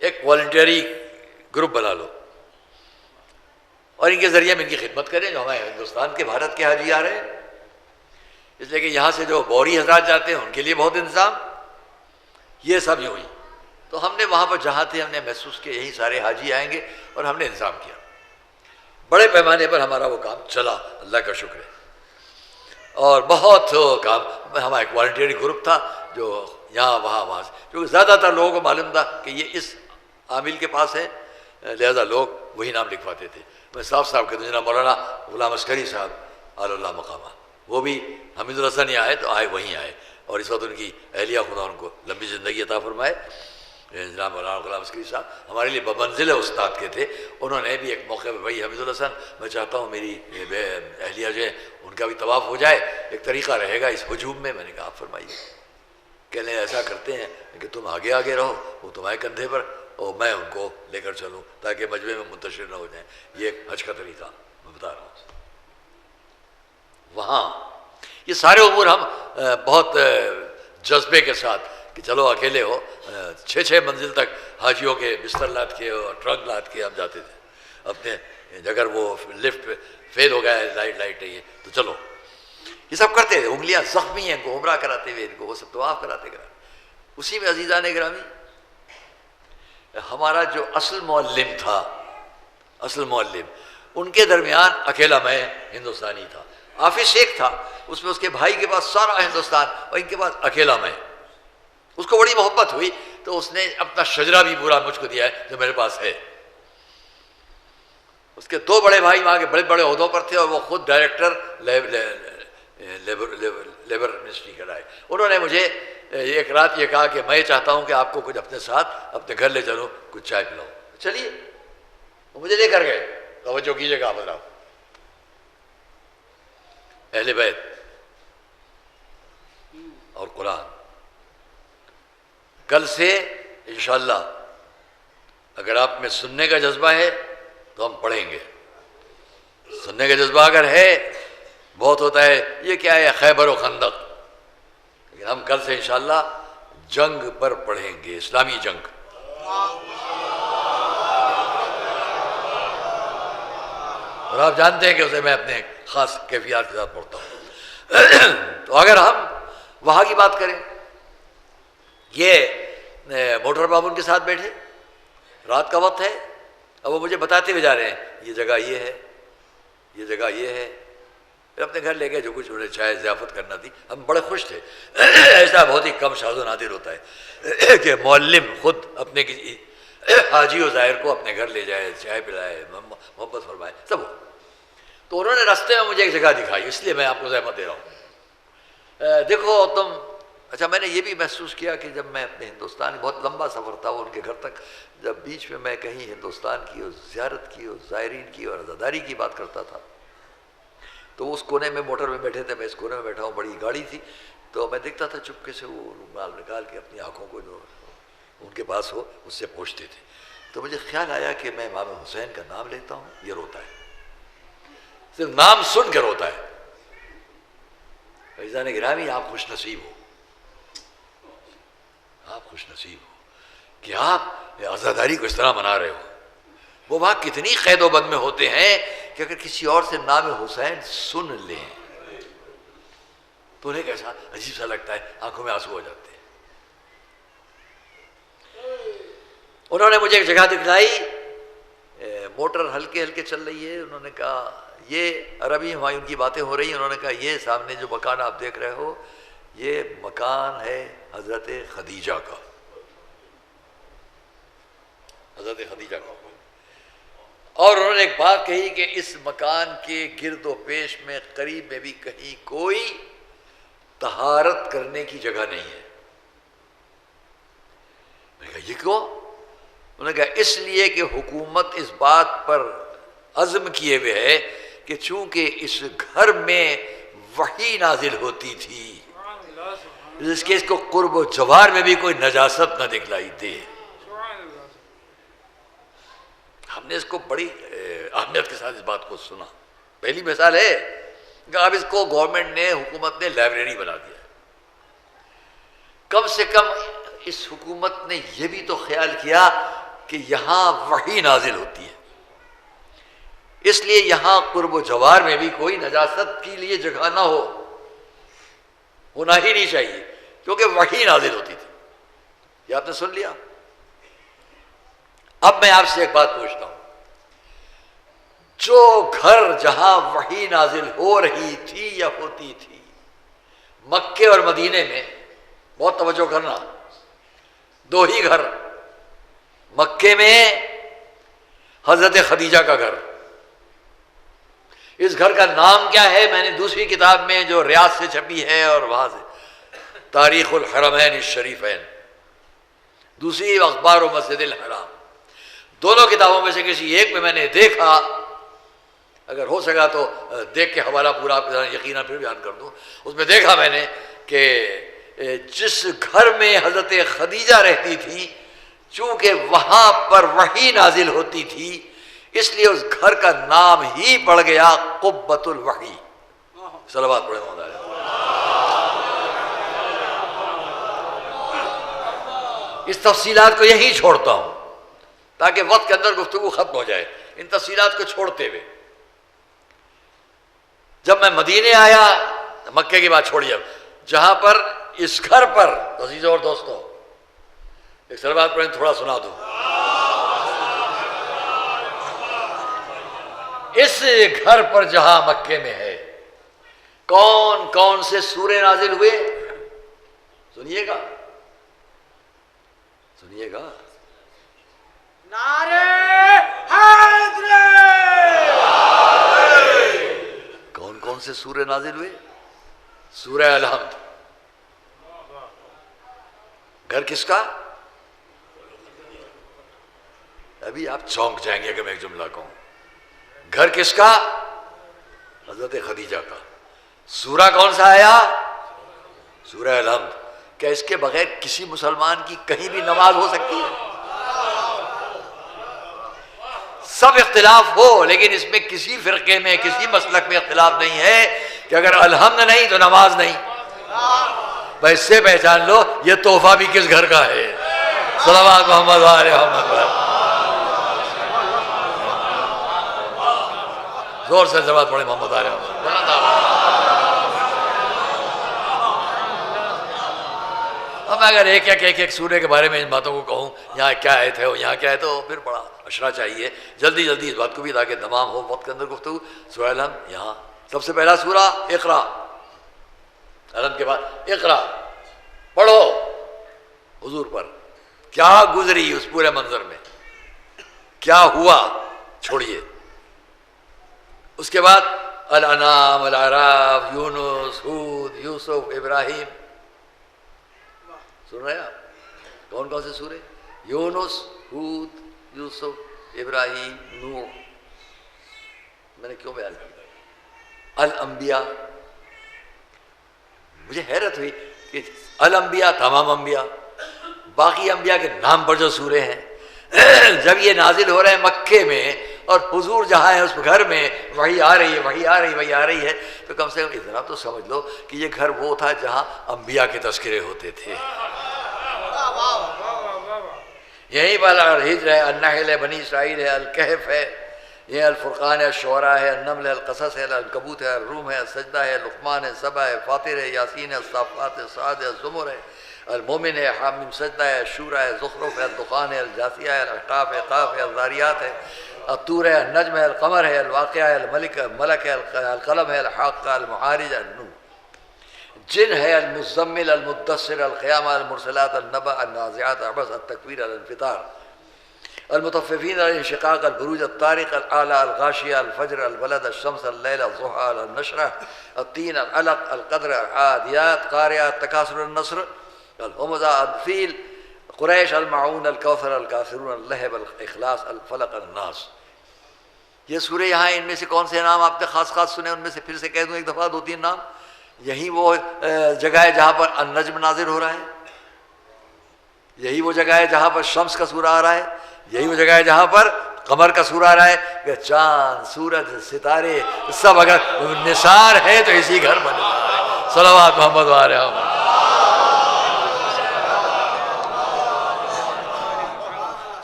ایک والنٹری گروپ بنا لو اور ان کے ذریعے ہم ان کی خدمت کریں، جو ہمارے ہندوستان کے بھارت کے حاجی آ رہے ہیں، اس لیے کہ یہاں سے جو بوری حضرات جاتے ہیں ان کے لیے بہت انتظام، یہ سب یوں ہی۔ تو ہم نے وہاں پر جہاں تھے ہم نے محسوس کیا یہی سارے حاجی آئیں گے، اور ہم نے انتظام کیا، بڑے پیمانے پر ہمارا وہ کام چلا، اللہ کا شکر ہے، اور بہت کام۔ ہمارا ایک والنٹری گروپ تھا جو یہاں وہاں سے، کیونکہ زیادہ تر لوگوں کو معلوم تھا کہ یہ اس عامل کے پاس ہے، لہذا لوگ وہی نام لکھواتے تھے. میں صاف صاف کہتا ہوں جناب مولانا غلام عسکری صاحب علی اللہ مقامہ، وہ بھی حمید الحسن ہی آئے تو آئے وہیں آئے، اور اس وقت ان کی اہلیہ خدا ان کو لمبی زندگی عطا فرمائے. جناب مولانا غلام عسکری صاحب ہمارے لیے بمنزل استاد کے تھے. انہوں نے بھی ایک موقع پہ بھائی حمید الحسن میں چاہتا ہوں میری اہلیہ جو ہے ان کا بھی طواف ہو جائے، ایک طریقہ رہے گا اس ہجوم میں. میں نے کہا آپ فرمائیے. کہنے ایسا کرتے ہیں کہ تم آگے آگے رہو، وہ تمہارے کندھے پر، اور میں ان کو لے کر چلوں تاکہ مجمع میں منتشر نہ ہو جائیں. یہ ایک حج کا طریقہ میں بتا رہا ہوں. وہاں یہ سارے امور ہم بہت جذبے کے ساتھ کہ چلو اکیلے ہو، 6 منزل تک حاجیوں کے بستر لاد کے اور ٹرک لاد کے ہم جاتے تھے اپنے. اگر وہ لفٹ فیل ہو گیا لائٹ ہے تو چلو، یہ سب کرتے تھے. انگلیاں زخمی ہیں ان کو عمرہ کراتے ہوئے، ان کو وہ سب طواف کراتے. اسی میں عزیزان گرامی ہمارا جو اصل معلم تھا، اصل معلم، ان کے درمیان اکیلا میں ہندوستانی تھا. آفس ایک تھا، اس میں اس کے بھائی کے پاس سارا ہندوستان اور ان کے پاس اکیلا میں. اس کو بڑی محبت ہوئی تو اس نے اپنا شجرہ بھی پورا مجھ کو دیا ہے جو میرے پاس ہے. اس کے 2 بڑے بھائی وہاں کے بڑے بڑے عہدوں پر تھے اور وہ خود ڈائریکٹر لیبر منسٹری کا رہے. انہوں نے مجھے ایک رات یہ کہا کہ میں چاہتا ہوں کہ آپ کو کچھ اپنے ساتھ اپنے گھر لے چلوں، کچھ چائے پلاؤ. چلیے، وہ مجھے لے کر گئے. توجہ کیجیے گا حضرات، اہل بیت اور قرآن. کل سے انشاءاللہ اگر آپ میں سننے کا جذبہ ہے تو ہم پڑھیں گے. سننے کا جذبہ اگر ہے، بہت ہوتا ہے یہ کیا ہے خیبر و خندق، لیکن ہم کل سے انشاءاللہ جنگ پر پڑھیں گے، اسلامی جنگ. اور آپ جانتے ہیں کہ اسے میں اپنے خاص کیفیات کے ساتھ پڑھتا ہوں. تو اگر ہم وہاں کی بات کریں، یہ موٹر بابو ان کے ساتھ بیٹھے، رات کا وقت ہے، اب وہ مجھے بتاتے ہوئے جا رہے ہیں یہ جگہ یہ ہے، یہ جگہ یہ ہے. پھر اپنے گھر لے گئے، جو کچھ انہیں چائے ضیافت کرنا تھی. ہم بڑے خوش تھے. ایسا بہت ہی کم شاذ و نادر ہوتا ہے کہ معلم خود اپنے کسی حاجی و زائر کو اپنے گھر لے جائے، چائے پلائے، محبت فرمائے، سب ہو. تو انہوں نے راستے میں مجھے ایک جگہ دکھائی، اس لیے میں آپ کو زحمت دے رہا ہوں. دیکھو تم، اچھا میں نے یہ بھی محسوس کیا کہ جب میں اپنے ہندوستان، بہت لمبا سفر تھا وہ ان کے گھر تک، جب بیچ میں میں کہیں ہندوستان کی اور زیارت کی اور زائرین کی اور عزاداری کی بات کرتا تھا تو اس کونے میں موٹر میں بیٹھے تھے، میں اس کونے میں بیٹھا ہوں، بڑی گاڑی تھی، تو میں دیکھتا تھا چپکے سے وہ رومال نکال کے اپنی آنکھوں کو جو ان کے پاس ہو اس سے پوچھتے تھے. تو مجھے خیال آیا کہ میں امام حسین کا نام لیتا ہوں، یہ روتا ہے، صرف نام سن کے روتا ہے. عزیزان گرامی آپ خوش نصیب ہو، آپ خوش نصیب ہو کہ آپ عزاداری کو اس طرح منا رہے ہو. وہ وہاں کتنی قید و بند میں ہوتے ہیں کہ اگر کسی اور سے نام حسین سن لیں تو انہیں کیسا عجیب سا لگتا ہے، آنکھوں میں آنسو ہو جاتے ہیں. انہوں نے مجھے ایک جگہ دکھلائی، موٹر ہلکے ہلکے چل رہی ہے. انہوں نے کہا یہ عربی ہمایوں کی باتیں ہو رہی ہیں. انہوں نے کہا یہ سامنے جو مکان آپ دیکھ رہے ہو یہ مکان ہے حضرت خدیجہ کا، حضرت خدیجہ کا. اور انہوں نے ایک بات کہی کہ اس مکان کے گرد و پیش میں قریب میں بھی کہیں کوئی طہارت کرنے کی جگہ نہیں ہے. میں نے کہا یہ کیوں؟ انہوں نے کہا اس لیے کہ حکومت اس بات پر عزم کیے ہوئے ہے کہ چونکہ اس گھر میں وحی نازل ہوتی تھی، اس کے اس کو قرب و جوار میں بھی کوئی نجاست نہ دکھلائی دے. ہم نے اس کو بڑی اہمیت کے ساتھ اس بات کو سنا. پہلی مثال ہے کہ اب اس کو گورنمنٹ نے، حکومت نے لائبریری بنا دیا. کم سے کم اس حکومت نے یہ بھی تو خیال کیا کہ یہاں وحی نازل ہوتی ہے، اس لیے یہاں قرب و جوار میں بھی کوئی نجاست کے لیے جگہ نہ ہو، ہونا ہی نہیں چاہیے کیونکہ وحی نازل ہوتی تھی. یہ آپ نے سن لیا. اب میں آپ سے ایک بات پوچھتا ہوں، جو گھر جہاں وحی نازل ہو رہی تھی یا ہوتی تھی، مکے اور مدینے میں، بہت توجہ کرنا، 2 ہی گھر. مکے میں حضرت خدیجہ کا گھر. اس گھر کا نام کیا ہے؟ میں نے دوسری کتاب میں جو ریاض سے چھپی ہے اور وہاں سے تاریخ الحرمین الشریفین، دوسری اخبار و مسجد الحرام، دونوں کتابوں میں سے کسی ایک میں نے دیکھا، اگر ہو سکا تو دیکھ کے حوالہ پورا آپ کے یقیناً پھر بیان کر دوں. اس میں دیکھا میں نے کہ جس گھر میں حضرت خدیجہ رہتی تھی، چونکہ وہاں پر وحی نازل ہوتی تھی، اس لیے اس گھر کا نام ہی پڑ گیا قبۃ الوحی. صلوات پڑھیں مولانا. اس تفصیلات کو یہی چھوڑتا ہوں تاکہ وقت کے اندر گفتگو ختم ہو جائے. ان تفصیلات کو چھوڑتے ہوئے جب میں مدینے آیا، مکے کی بات چھوڑیے، اب جہاں پر اس گھر پر عزیزوں اور دوستوں ایک صلوات پڑھیں، تھوڑا سنا دوں. اس گھر پر جہاں مکے میں ہے، کون کون سے سورے نازل ہوئے؟ سنیے گا، سنیے گا. نعرے حیدر! کون کون سے سورے نازل ہوئے؟ سورہ الحمد. گھر کس کا؟ ابھی آپ چونک جائیں گے اگر میں ایک جملہ کہوں. گھر کس کا؟ حضرت خدیجہ کا. سورہ کون سا آیا؟ سورہ الحمد. کیا اس کے بغیر کسی مسلمان کی کہیں بھی نماز ہو سکتی ہے؟ سب اختلاف ہو، لیکن اس میں کسی فرقے میں کسی مسلک میں اختلاف نہیں ہے کہ اگر الحمد نہیں تو نماز نہیں. بس اس سے پہچان لو یہ تحفہ بھی کس گھر کا ہے. صلوات محمد علیہ محمد. زور سے صلوات پڑھیں محمد علیہ محمد. اب اگر ایک سورے کے بارے میں ان باتوں کو کہوں، یہاں کیا آیت ہے یہاں کیا ہے، تو پھر بڑا اشرا چاہیے. جلدی جلدی اس بات کو بھی تاکہ تمام ہو وقت کے اندر گفتگو. سورہ الحمد یہاں سب سے پہلا سورہ اقرا. الحمد کے بعد اقرا پڑھو. حضور پر کیا گزری اس پورے منظر میں، کیا ہوا چھوڑیے. اس کے بعد الانعام، الاعراف، یونس، ہود، یوسف، ابراہیم. سن رہے ہیں آپ کون کون سے سورے؟ یونس، ہود، یوسف، ابراہیم، نوح. میں نے کیوں بیان کیا؟ الانبیاء. مجھے حیرت ہوئی کہ الانبیاء تمام انبیاء، باقی انبیاء کے نام پر جو سورے ہیں، جب یہ نازل ہو رہے ہیں مکے میں اور حضور جہاں ہے اس گھر میں وحی آ رہی ہے، وحی آ رہی ہے، تو کم سے کم اتنا تو سمجھ لو کہ یہ گھر وہ تھا جہاں انبیاء کے تذکرے ہوتے تھے. یہیں پر الحجر ہے، النحل ہے، بنی اسرائیل ہے، الکہف ہے، یہ الفرقان ہے، الشعراء ہے، النمل ہے، القصص ہے، العنکبوت ہے، الروم ہے، السجدہ ہے، لقمان ہے، سبا ہے، فاطر ہے، یاسین ہے، الصافات ہے، صاد ہے، الزمر ہے، المومن ہے، حامیم سجدہ ہے، شورا ہے، زخرف ہے، الدخان ہے، الجاثیہ ہے، الاحقاف ہے، قاف ہے، الذاریات ہے، الطور ہے، النجم ہے، القمر ہے، الواقعہ ہے، الملک ہے، ملک ہے، القلم ہے، الحاقہ، المعارج، النور. جن ہے، المزمل، المدثر، القیامہ، المرسلات، النبأ، النازعات، عبس، التکویر، الانفطار، المطففین، الانشقاق، البروج، الطارق، الاعلیٰ، الغاشیہ، الفجر، البلد، الشمس، اللیل، الضحیٰ، النشرہ، التین، العلق، القدر، العادیات، قاریات، تکاثر، النصر، الہمزہ، الفیل، قریش، المعون، الکوثر، الکافرون، اللہب، الاخلاص، الفلق، الناس. یہ سورے یہاں ان میں سے کون سے نام آپ نے خاص سنے؟ ان میں سے پھر سے کہہ دوں ایک دفعہ، 2-3 نام. یہی وہ جگہ ہے جہاں پر النجم نازل ہو رہا ہے، یہی وہ جگہ ہے جہاں پر شمس کا سورہ آ رہا ہے، یہی وہ جگہ ہے جہاں پر قمر کا سورہ آ رہا ہے. کہ چاند، سورج، ستارے سب اگر نثار ہے تو اسی گھر بنے. صلوات محمد علیہ محمد.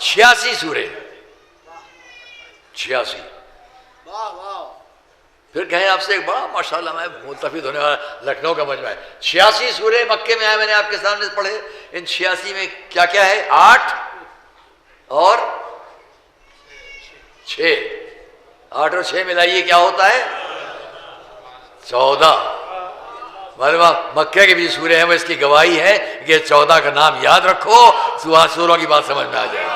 86 سورے، 86. پھر کہیں آپ سے ایک بڑا ماشاءاللہ میں ملتفت ہونے والا لکھنؤ کا مجمع ہے. 86 سورے مکے میں آئے، میں نے آپ کے سامنے پڑھے. ان 86 میں کیا کیا ہے؟ 8 اور 6. 8 اور 6 ملائیے کیا ہوتا ہے؟ 14. معلوم مکے کے بھی سورے ہیں، وہ اس کی گواہی ہے کہ 14 کا نام یاد رکھو، سوروں کی بات سمجھ میں آ جائے.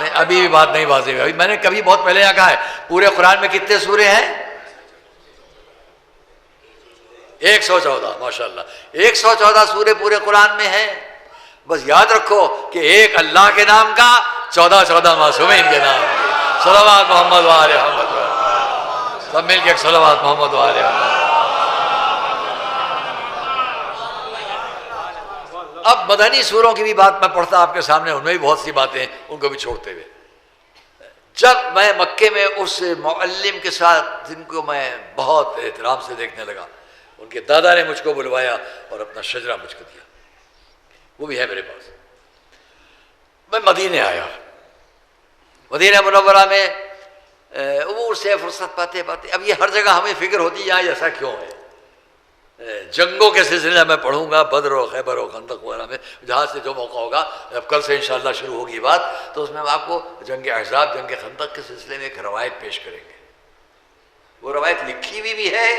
نہیں ابھی بھی بات نہیں واضح ہوئی. ابھی میں نے کبھی بہت پہلے یہاں کہا ہے پورے قرآن میں کتنے سورے ہیں؟ 114. ماشاء اللہ 114 سورے پورے قرآن میں ہیں. بس یاد رکھو کہ ایک اللہ کے نام کا 14 معصومین کے نام کے. صلوات محمد و آل محمد. سب مل کے صلوات محمد و آل محمد. اب مدنی سوروں کی بھی بات میں پڑھتا آپ کے سامنے، ان میں بھی بہت سی باتیں ان کو بھی چھوڑتے ہوئے. جب میں مکے میں اس معلم کے ساتھ جن کو میں بہت احترام سے دیکھنے لگا، ان کے دادا نے مجھ کو بلوایا اور اپنا شجرہ مجھ کو دیا، وہ بھی ہے میرے پاس. میں مدینے آیا. مدینہ منورہ میں امور سے فرصت پاتے پاتے اب یہ ہر جگہ ہمیں فکر ہوتی ہے یہاں ایسا کیوں ہے. جنگوں کے سلسلے میں پڑھوں گا، بدر و خیبر و خندق وغیرہ میں جہاں سے جو موقع ہوگا. اب کل سے انشاءاللہ شروع ہوگی بات، تو اس میں ہم آپ کو جنگ احزاب، جنگ خندق کے سلسلے میں ایک روایت پیش کریں گے. وہ روایت لکھی ہوئی بھی ہے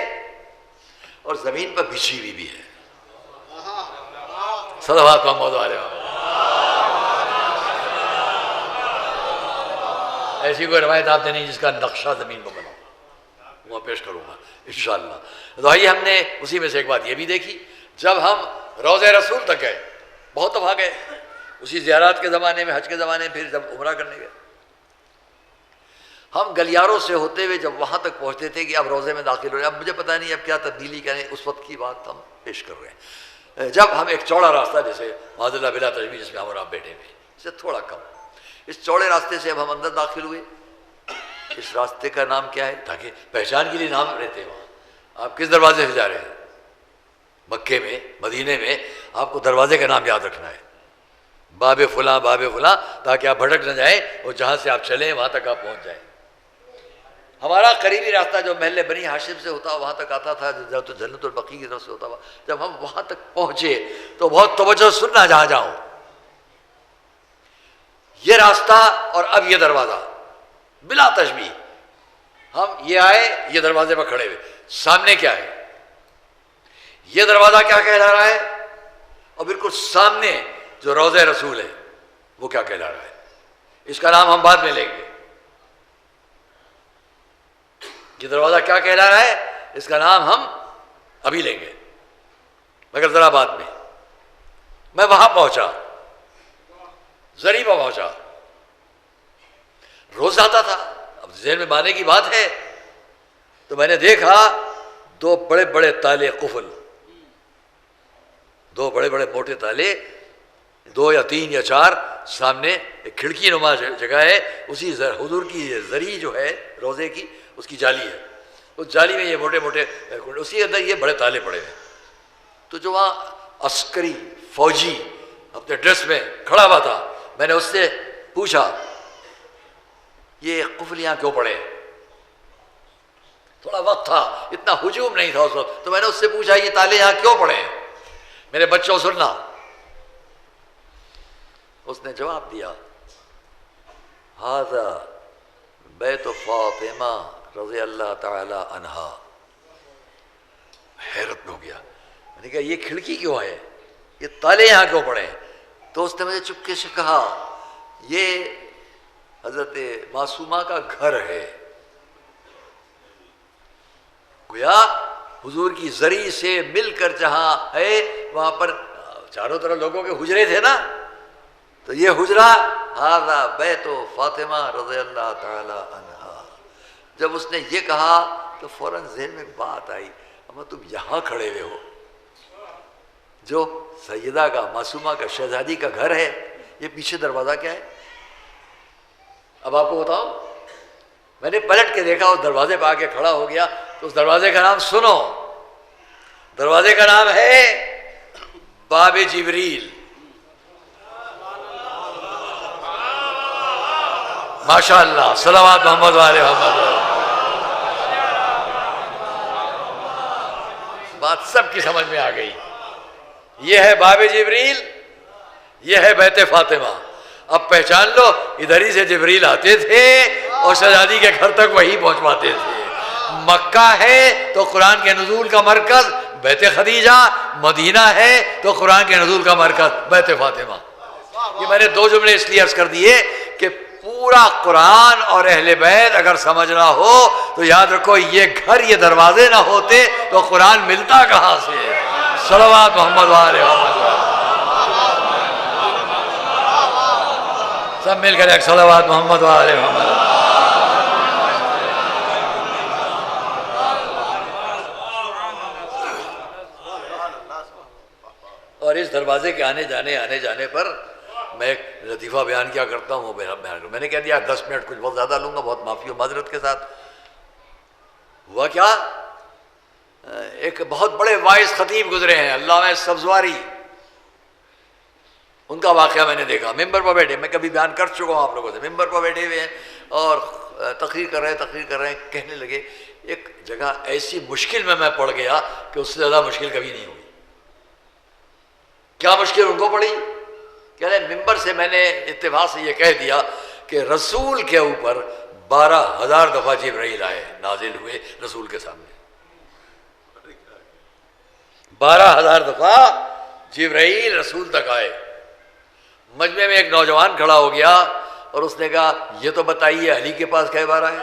اور زمین پر بچھی ہوئی بھی ہے. صلوات محمد علیہ. ایسی کوئی روایت آپ نے نہیں جس کا نقشہ زمین پر بنا، وہ پیش کروں گا انشاءاللہ. تو آئیے ہم نے اسی میں سے ایک بات یہ بھی دیکھی، جب ہم روضہ رسول تک گئے، بہت دفعہ گئے اسی زیارات کے زمانے میں، حج کے زمانے میں، پھر جب عمرہ کرنے گئے، ہم گلیاروں سے ہوتے ہوئے جب وہاں تک پہنچتے تھے کہ اب روضے میں داخل ہو رہے ہیں. اب مجھے پتہ نہیں اب کیا تبدیلی کریں، اس وقت کی بات ہم پیش کر رہے ہیں. جب ہم ایک چوڑا راستہ، جیسے معاذ اللہ بلا تجویز جس میں ہم اور آپ بیٹھے ہوئے، اس سے تھوڑا کم، اس چوڑے راستے سے اب ہم اندر داخل ہوئے. اس راستے کا نام کیا ہے؟ تاکہ پہچان کے لیے نام رہتے ہیں. وہاں آپ کس دروازے سے جا رہے ہیں؟ مکے میں، مدینے میں آپ کو دروازے کا نام یاد رکھنا ہے، باب فلاں باب فلاں، تاکہ آپ بھٹک نہ جائیں اور جہاں سے آپ چلیں وہاں تک آپ پہنچ جائیں. ہمارا قریبی راستہ جو محل بنی ہاشم سے ہوتا وہاں تک آتا تھا، جو جنت البقیع کی طرف سے ہوتا ہوا. جب ہم وہاں تک پہنچے تو بہت توجہ سننا جہاں جاؤں، یہ راستہ اور اب یہ دروازہ بلا تشبیہ. ہم یہ آئے، یہ دروازے پر کھڑے ہوئے، سامنے کیا ہے؟ یہ دروازہ کیا کہلا رہا ہے؟ اور بالکل سامنے جو روضہ رسول ہے وہ کیا کہلا رہا ہے؟ اس کا نام ہم بعد میں لیں گے. یہ دروازہ کیا کہلا رہا ہے اس کا نام ہم ابھی لیں گے، مگر ذرا بعد میں. میں وہاں پہنچا، ذریعہ پہنچا، روز آتا تھا. اب ذہن میں مانے کی بات ہے تو میں نے دیکھا دو بڑے بڑے تالے قفل، دو بڑے بڑے موٹے تالے، 2 یا 3 یا 4 سامنے ایک کھڑکی نما جگہ ہے. اسی حضور کی زری جو ہے روزے کی، اس کی جالی ہے. اس جالی میں یہ موٹے موٹے، اسی اندر یہ بڑے تالے پڑے ہیں. تو جو وہاں عسکری فوجی اپنے ڈریس میں کھڑا ہوا تھا، میں نے اس سے پوچھا یہ قفل یہاں کیوں پڑے؟ تھوڑا وقت تھا، اتنا ہجوم نہیں تھا اس وقت، تو میں نے اس سے پوچھا یہ تالے یہاں کیوں پڑے ہیں؟ میرے بچوں سننا، اس نے جواب دیا ھذا بیت فاطمہ رضی اللہ تعالی عنہا. حیرت میں ہو گیا. میں نے کہا یہ کھڑکی کیوں ہے، یہ تالے یہاں کیوں پڑے ہیں؟ تو اس نے مجھے چپکے سے کہا یہ حضرت معصومہ کا گھر ہے. گویا حضور کی زری سے مل کر جہاں ہے وہاں پر چاروں طرف لوگوں کے حجرے تھے نا، تو یہ حجرہ ھذا بیت فاطمہ رضی اللہ تعالی عنہا. جب اس نے یہ کہا تو فوراً ذہن میں بات آئی، اما تم یہاں کھڑے ہوئے ہو، جو سیدہ کا، معصومہ کا، شہزادی کا گھر ہے، یہ پیچھے دروازہ کیا ہے؟ اب آپ کو بتاؤ، میں نے پلٹ کے دیکھا، اس دروازے پہ آ کے کھڑا ہو گیا. تو اس دروازے کا نام سنو، دروازے کا نام ہے باب جبریل. ماشاء اللہ، صلوات محمد علیہ محمد. بات سب کی سمجھ میں آ گئی. یہ ہے باب جبریل، یہ ہے بیت فاطمہ. اب پہچان لو، ادھر ہی سے جبریل آتے تھے اور شہزادی کے گھر تک وہی پہنچواتے تھے. مکہ ہے تو قرآن کے نزول کا مرکز بیت خدیجہ، مدینہ ہے تو قرآن کے نزول کا مرکز بیت فاطمہ. یہ میں نے 2 جملے اس لیے عرض کر دیے کہ پورا قرآن اور اہل بیت اگر سمجھنا ہو تو یاد رکھو یہ گھر یہ دروازے نہ ہوتے تو قرآن ملتا کہاں سے؟ صلوات محمد والے محمد، سب مل کر ایک صلوات محمد والے محمد۔ اور اس دروازے کے آنے جانے پر میں ایک لطیفہ بیان کیا کرتا ہوں، میں نے کہہ دیا 10 منٹ کچھ بہت زیادہ لوں گا، بہت معافی و معذرت کے ساتھ۔ ہوا کیا، ایک بہت بڑے وائس خطیب گزرے ہیں علامہ سبزواری، ان کا واقعہ میں نے دیکھا، ممبر پر بیٹھے، میں کبھی بیان کر چکا ہوں آپ لوگوں سے، ممبر پر بیٹھے ہوئے ہیں اور تقریر کر رہے ہیں، کہنے لگے ایک جگہ ایسی مشکل میں پڑ گیا کہ اس سے زیادہ مشکل کبھی نہیں ہوئی۔ کیا مشکل ان کو پڑی؟ کہہ رہے ممبر سے میں نے اتفاق سے یہ کہہ دیا کہ رسول کے اوپر 12,000 دفعہ جبرائیل آئے، نازل ہوئے رسول کے سامنے، 12,000 دفعہ جبرائیل رسول تک آئے۔ مجمع میں ایک نوجوان کھڑا ہو گیا اور اس نے کہا یہ تو بتائیے علی کے پاس کئی بار آئے؟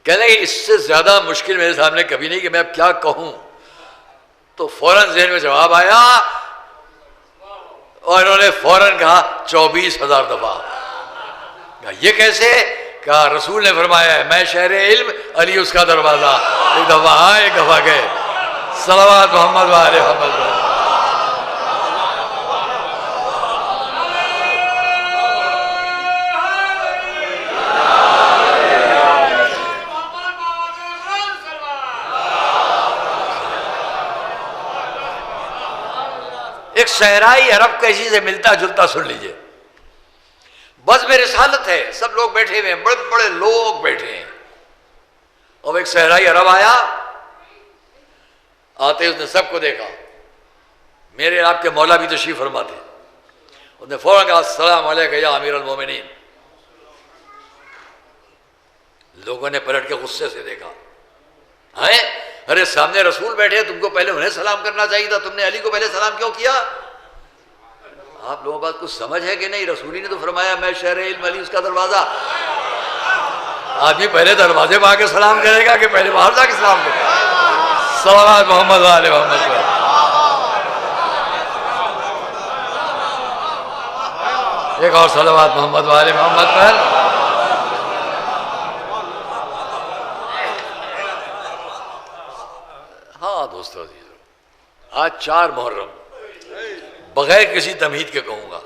کہنے کہ اس سے زیادہ مشکل میرے سامنے کبھی نہیں کہ میں اب کیا کہوں۔ تو فوراً ذہن میں جواب آیا اور انہوں نے فوراً کہا 24,000 دفعہ۔ یہ کیسے؟ کہا رسول نے فرمایا ہے میں شہر علم، علی اس کا دروازہ، ایک دفعہ آئے ایک دفعہ گئے۔ صلوات محمد والے محمد۔ ایک صحرائی عرب کا اسی سے ملتا جلتا سن لیجئے، بزم رسالت ہے، سب لوگ بیٹھے ہوئے ہیں، بڑے بڑے لوگ بیٹھے ہیں، اور ایک صحرائی عرب آیا، آتے اس نے سب کو دیکھا، میرے آپ کے مولا بھی تشریف فرما تھے، اس نے فوراً کہا السلام علیکم یا امیر المومنین۔ لوگوں نے پلٹ کے غصے سے دیکھا، ہیں ارے سامنے رسول بیٹھے، تم کو پہلے انہیں سلام کرنا چاہیے تھا، تم نے علی کو پہلے سلام کیوں کیا؟ آپ لوگوں کو کچھ سمجھ ہے کہ نہیں؟ رسول ہی نے تو فرمایا میں شہر علم، علی اس کا دروازہ۔ آدمی پہلے دروازے پہ آ کے سلام کرے گا کہ پہلے باہر جا کے سلام کرے گا؟ صلوات محمد والے محمد پر۔ ایک اور صلوات محمد والے محمد پر۔ ہاں دوستو عزیزو، آج 4 محرم، بغیر کسی تمہید کے کہوں گا،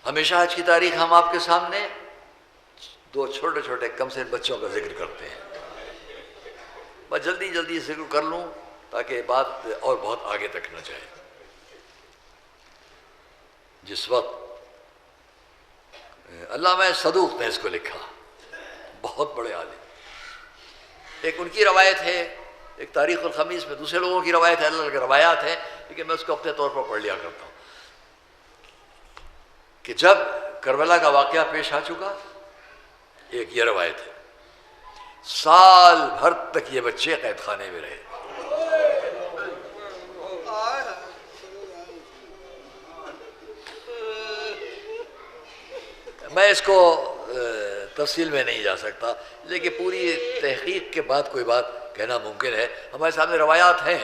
ہمیشہ آج کی تاریخ ہم آپ کے سامنے 2 چھوٹے چھوٹے کم سے بچوں کا ذکر کرتے ہیں۔ میں جلدی ذکر کر لوں تاکہ بات اور بہت آگے تک نہ جائے۔ جس وقت علامہ صدوق نے اس کو لکھا، بہت بڑے عالم، ایک ان کی روایت ہے، ایک تاریخ الخمیس میں دوسرے لوگوں کی روایت ہے، اللہ کی روایات ہیں، لیکن میں اس کو اپنے طور پر پڑھ لیا کرتا ہوں کہ جب کربلا کا واقعہ پیش آ چکا، ایک یہ روایت ہے، سال بھر تک یہ بچے قید خانے میں رہے۔ میں اس کو تفصیل میں نہیں جا سکتا، لیکن پوری تحقیق کے بعد کوئی بات کہنا ممکن ہے۔ ہمارے سامنے روایات ہیں،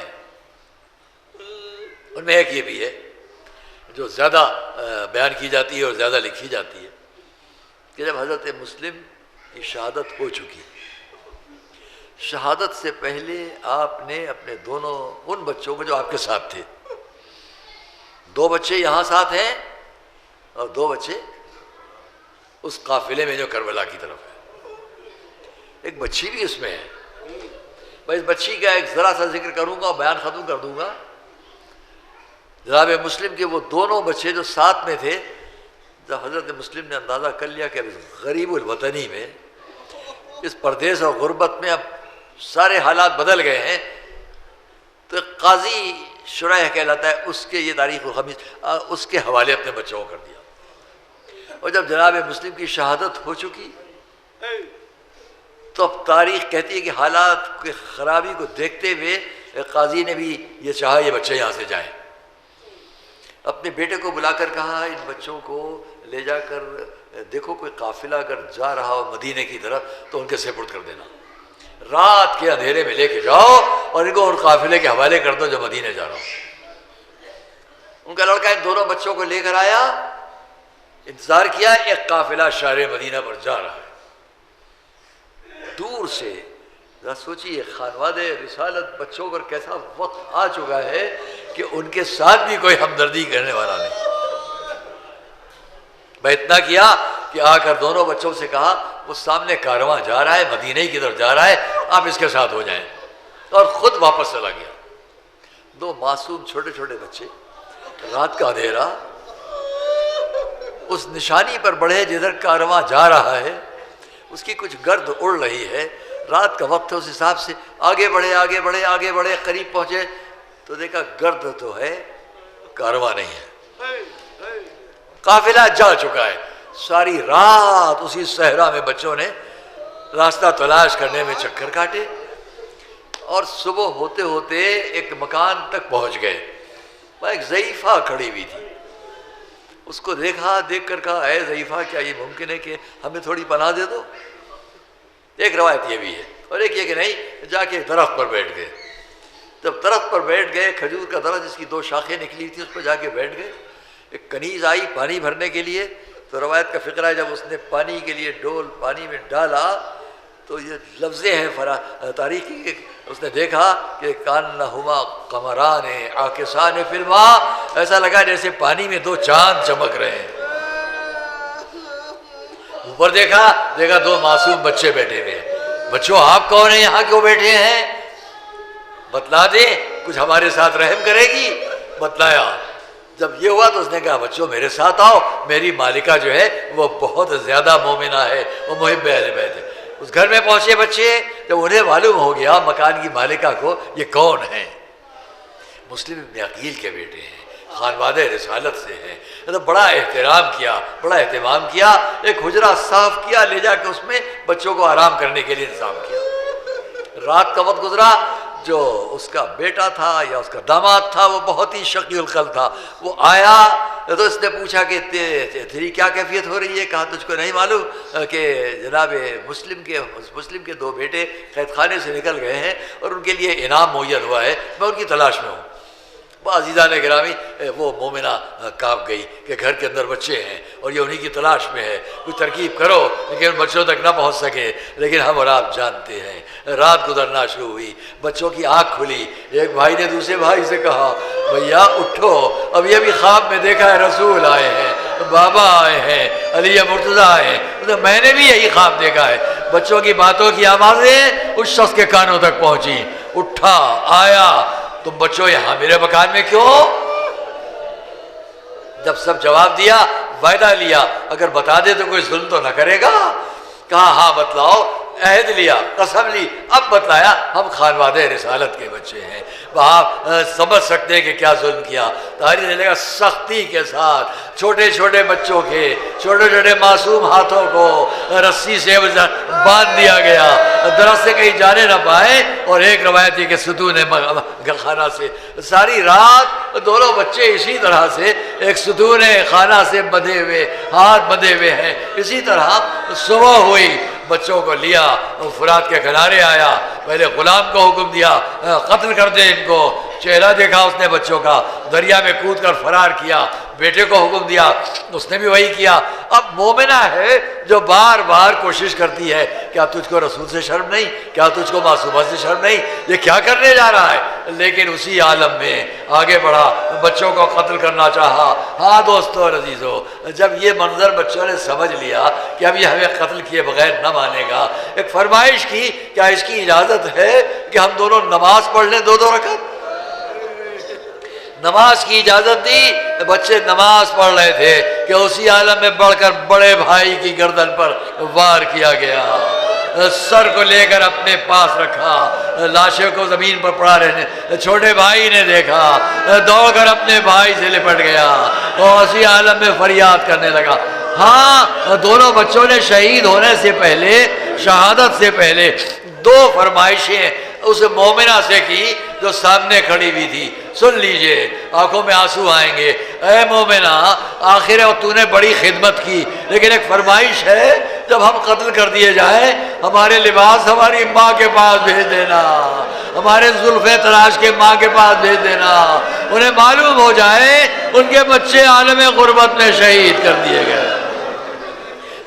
ان میں ایک یہ بھی ہے جو زیادہ بیان کی جاتی ہے اور زیادہ لکھی جاتی ہے کہ جب حضرت مسلم کی شہادت ہو چکی، شہادت سے پہلے آپ نے اپنے دونوں ان بچوں کو جو آپ کے ساتھ تھے، 2 بچے یہاں ساتھ ہیں اور 2 بچے اس قافلے میں جو کربلا کی طرف ہے، ایک بچی بھی اس میں ہے۔ میں اس بچی کا ایک ذرا سا ذکر کروں گا اور بیان ختم کر دوں گا۔ جناب مسلم کے وہ دونوں بچے جو ساتھ میں تھے، جب حضرت مسلم نے اندازہ کر لیا کہ اب اس غریب الوطنی میں، اس پردیس اور غربت میں اب سارے حالات بدل گئے ہیں، تو قاضی شرائح کہلاتا ہے، اس کے یہ تاریخ الخمیس اس کے حوالے اپنے بچوں کو کر دیا۔ اور جب جناب مسلم کی شہادت ہو چکی تو اب تاریخ کہتی ہے کہ حالات کی خرابی کو دیکھتے ہوئے قاضی نے بھی یہ چاہا یہ بچے یہاں سے جائیں۔ اپنے بیٹے کو بلا کر کہا ان بچوں کو لے جا کر دیکھو کوئی قافلہ اگر جا رہا ہو مدینے کی طرف تو ان کے سپرد کر دینا، رات کے اندھیرے میں لے کے جاؤ اور ان کو ان قافلے کے حوالے کر دو جو مدینے جا رہا ہو۔ ان کا لڑکا ان دونوں بچوں کو لے کر آیا، انتظار کیا، ایک قافلہ شہر مدینہ پر جا رہا ہے دور سے۔ ذرا سوچیے خانواد رسالت بچوں پر کیسا وقت آ چکا ہے کہ ان کے ساتھ بھی کوئی ہمدردی کرنے والا نہیں۔ میں اتنا کیا کہ آ کر دونوں بچوں سے کہا وہ سامنے کارواں جا رہا ہے، مدینہ کی طرف جا رہا ہے، آپ اس کے ساتھ ہو جائیں، اور خود واپس چلا گیا۔ دو معصوم چھوٹے چھوٹے بچے، رات کا اندھیرا، اس نشانی پر بڑھے جدھر کارواں جا رہا ہے، اس کی کچھ گرد اڑ رہی ہے، رات کا وقت ہے، اس حساب سے آگے بڑھے آگے بڑھے آگے بڑھے، قریب پہنچے تو دیکھا گرد تو ہے، کارواں نہیں ہے، قافلہ جا چکا ہے۔ ساری رات اسی صحرا میں بچوں نے راستہ تلاش کرنے میں چکر کاٹے، اور صبح ہوتے ہوتے ایک مکان تک پہنچ گئے۔ وہاں ایک ضعیفہ کھڑی ہوئی تھی، اس کو دیکھا، دیکھ کر کہا اے ضعیفہ کیا یہ ممکن ہے کہ ہمیں تھوڑی پناہ دے دو؟ ایک روایت یہ بھی ہے، اور ایک یہ کہ نہیں، جا کے درخت پر بیٹھ گئے۔ جب درخت پر بیٹھ گئے، کھجور کا درخت جس کی دو شاخیں نکلی تھیں، اس پر جا کے بیٹھ گئے۔ ایک کنیز آئی پانی بھرنے کے لیے، تو روایت کا فقرہ ہے جب اس نے پانی کے لیے ڈول پانی میں ڈالا تو یہ لفظیں ہیں تاریخی کہ اس نے دیکھا کہ کانہما قمران عاکسان فی الماء، ایسا لگا جیسے پانی میں دو چاند چمک رہے ہیں۔ اوپر دیکھا دو معصوم بچے بیٹھے ہوئے ہیں۔ بچوں آپ کون ہیں، یہاں کیوں بیٹھے ہیں؟ بتلا دیں، کچھ ہمارے ساتھ رحم کرے گی؟ بتلایا۔ جب یہ ہوا تو اس نے کہا بچوں میرے ساتھ آؤ، میری مالکہ جو ہے وہ بہت زیادہ مومنہ ہے، وہ محب اہل بیت ہے۔ اس گھر میں پہنچے بچے، جب انہیں معلوم ہو گیا مکان کی مالکہ کو یہ کون ہے، مسلم ابن عقیل کے بیٹے ہیں، خانواد رسالت سے ہیں، تو بڑا احترام کیا، بڑا اہتمام کیا، ایک حجرہ صاف کیا، لے جا کے اس میں بچوں کو آرام کرنے کے لیے انتظام کیا۔ رات کا وقت گزرا، جو اس کا بیٹا تھا یا اس کا داماد تھا وہ بہت ہی شقی القلب تھا، وہ آیا تو اس نے پوچھا کہ تیری کیا کیفیت ہو رہی ہے؟ کہا تجھ کو نہیں معلوم کہ جناب مسلم کے دو بیٹے قید خانے سے نکل گئے ہیں اور ان کے لیے انعام مہیا ہوا ہے، میں ان کی تلاش میں ہوں۔ عزیزان گرامی، وہ مومنہ کانپ گئی کہ گھر کے اندر بچے ہیں اور یہ انہی کی تلاش میں ہے، کچھ ترکیب کرو لیکن بچوں تک نہ پہنچ سکے۔ لیکن ہم اور آپ جانتے ہیں رات گزرنا شروع ہوئی، بچوں کی آنکھ کھلی، ایک بھائی نے دوسرے بھائی سے کہا بھیا اٹھو، اب یہ بھی خواب میں دیکھا ہے رسول آئے ہیں، بابا آئے ہیں، علی مرتضیٰ آئے ہیں، میں نے بھی یہی خواب دیکھا ہے۔ بچوں کی باتوں کی آوازیں اس شخص کے کانوں تک پہنچی، اٹھا آیا، تم بچوں یہاں میرے مکان میں کیوں؟ جب سب جواب دیا، وعدہ لیا اگر بتا دے تو کوئی ظلم تو نہ کرے گا۔ کہا ہاں بتلاؤ، عہد لیا، قسم لی، اب بتلایا ہم خانواد رسالت کے بچے ہیں۔ آپ سمجھ سکتے ہیں کہ کیا ظلم کیا۔ تاریخ لے گا سختی کے ساتھ چھوٹے چھوٹے بچوں کے چھوٹے چھوٹے معصوم ہاتھوں کو رسی سے باندھ دیا گیا، درخت سے کہیں جانے نہ پائے، اور ایک روایت یہ کہ ستون خانہ سے ساری رات دونوں بچے اسی طرح سے ایک ستون خانہ سے بندھے ہوئے، ہاتھ بندھے ہوئے ہیں۔ اسی طرح صبح ہوئی، بچوں کو لیا، فرات کے کنارے آیا، پہلے غلام کو حکم دیا قتل کر دے ان کو، چہرہ دیکھا اس نے بچوں کا، دریا میں کود کر فرار کیا، بیٹے کو حکم دیا، اس نے بھی وہی کیا۔ اب مومنہ ہے جو بار بار کوشش کرتی ہے، کیا تجھ کو رسول سے شرم نہیں؟ کیا تجھ کو معصومہ سے شرم نہیں؟ یہ کیا کرنے جا رہا ہے؟ لیکن اسی عالم میں آگے بڑھا، بچوں کو قتل کرنا چاہا۔ ہاں دوستو اور عزیزو، جب یہ منظر بچوں نے سمجھ لیا کہ اب یہ ہمیں قتل کیے بغیر نہ مانے گا، ایک فرمائش کی، کیا اس کی اجازت ہے کہ ہم دونوں نماز پڑھ لیں 2 رکعت؟ نماز کی اجازت دی۔ بچے نماز پڑھ رہے تھے کہ اسی عالم میں بڑھ کر بڑے بھائی کی گردن پر وار کیا گیا، سر کو لے کر اپنے پاس رکھا، لاشوں کو زمین پر پڑا رہنے، چھوٹے بھائی نے دیکھا، دوڑ کر اپنے بھائی سے لپٹ گیا اور اسی عالم میں فریاد کرنے لگا۔ ہاں، دونوں بچوں نے شہید ہونے سے پہلے، شہادت سے پہلے 2 فرمائشیں اس مومنہ سے کی جو سامنے کھڑی ہوئی تھی۔ سن لیجئے، آنکھوں میں آنسو آئیں گے۔ اے مومنہ، آخر تو نے بڑی خدمت کی، لیکن ایک فرمائش ہے، جب ہم قتل کر دیے جائیں ہمارے لباس ہماری ماں کے پاس بھیج دینا، ہمارے زلفیں تراش کے ماں کے پاس بھیج دینا، انہیں معلوم ہو جائے ان کے بچے عالم غربت میں شہید کر دیے گئے۔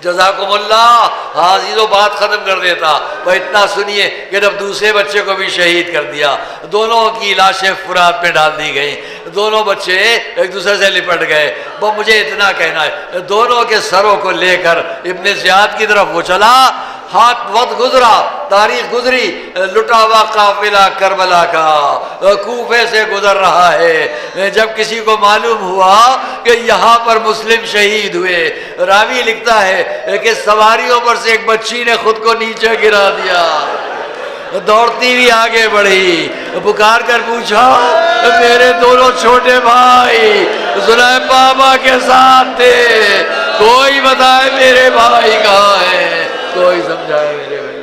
جزاکم اللہ۔ عزیزو بات ختم کر دیتا، وہ اتنا سنیے کہ جب دوسرے بچے کو بھی شہید کر دیا، دونوں کی لاشیں فرات میں ڈال دی گئیں، دونوں بچے ایک دوسرے سے لپٹ گئے۔ وہ مجھے اتنا کہنا ہے، دونوں کے سروں کو لے کر ابن زیاد کی طرف وہ چلا، ہاتھ وقت گزرا، تاریخ گزری، لٹا ہوا قافلہ کربلا کا کوفے سے گزر رہا ہے۔ جب کسی کو معلوم ہوا کہ یہاں پر مسلم شہید ہوئے، راوی لکھتا ہے کہ سواریوں پر سے ایک بچی نے خود کو نیچے گرا دیا، دوڑتی ہوئی آگے بڑھی، پکار کر پوچھا میرے دونوں چھوٹے بھائی زلیخا بابا کے ساتھ تھے، کوئی بتائے میرے بھائی کہاں ہیں، کوئی سمجھائے میرے بھائی۔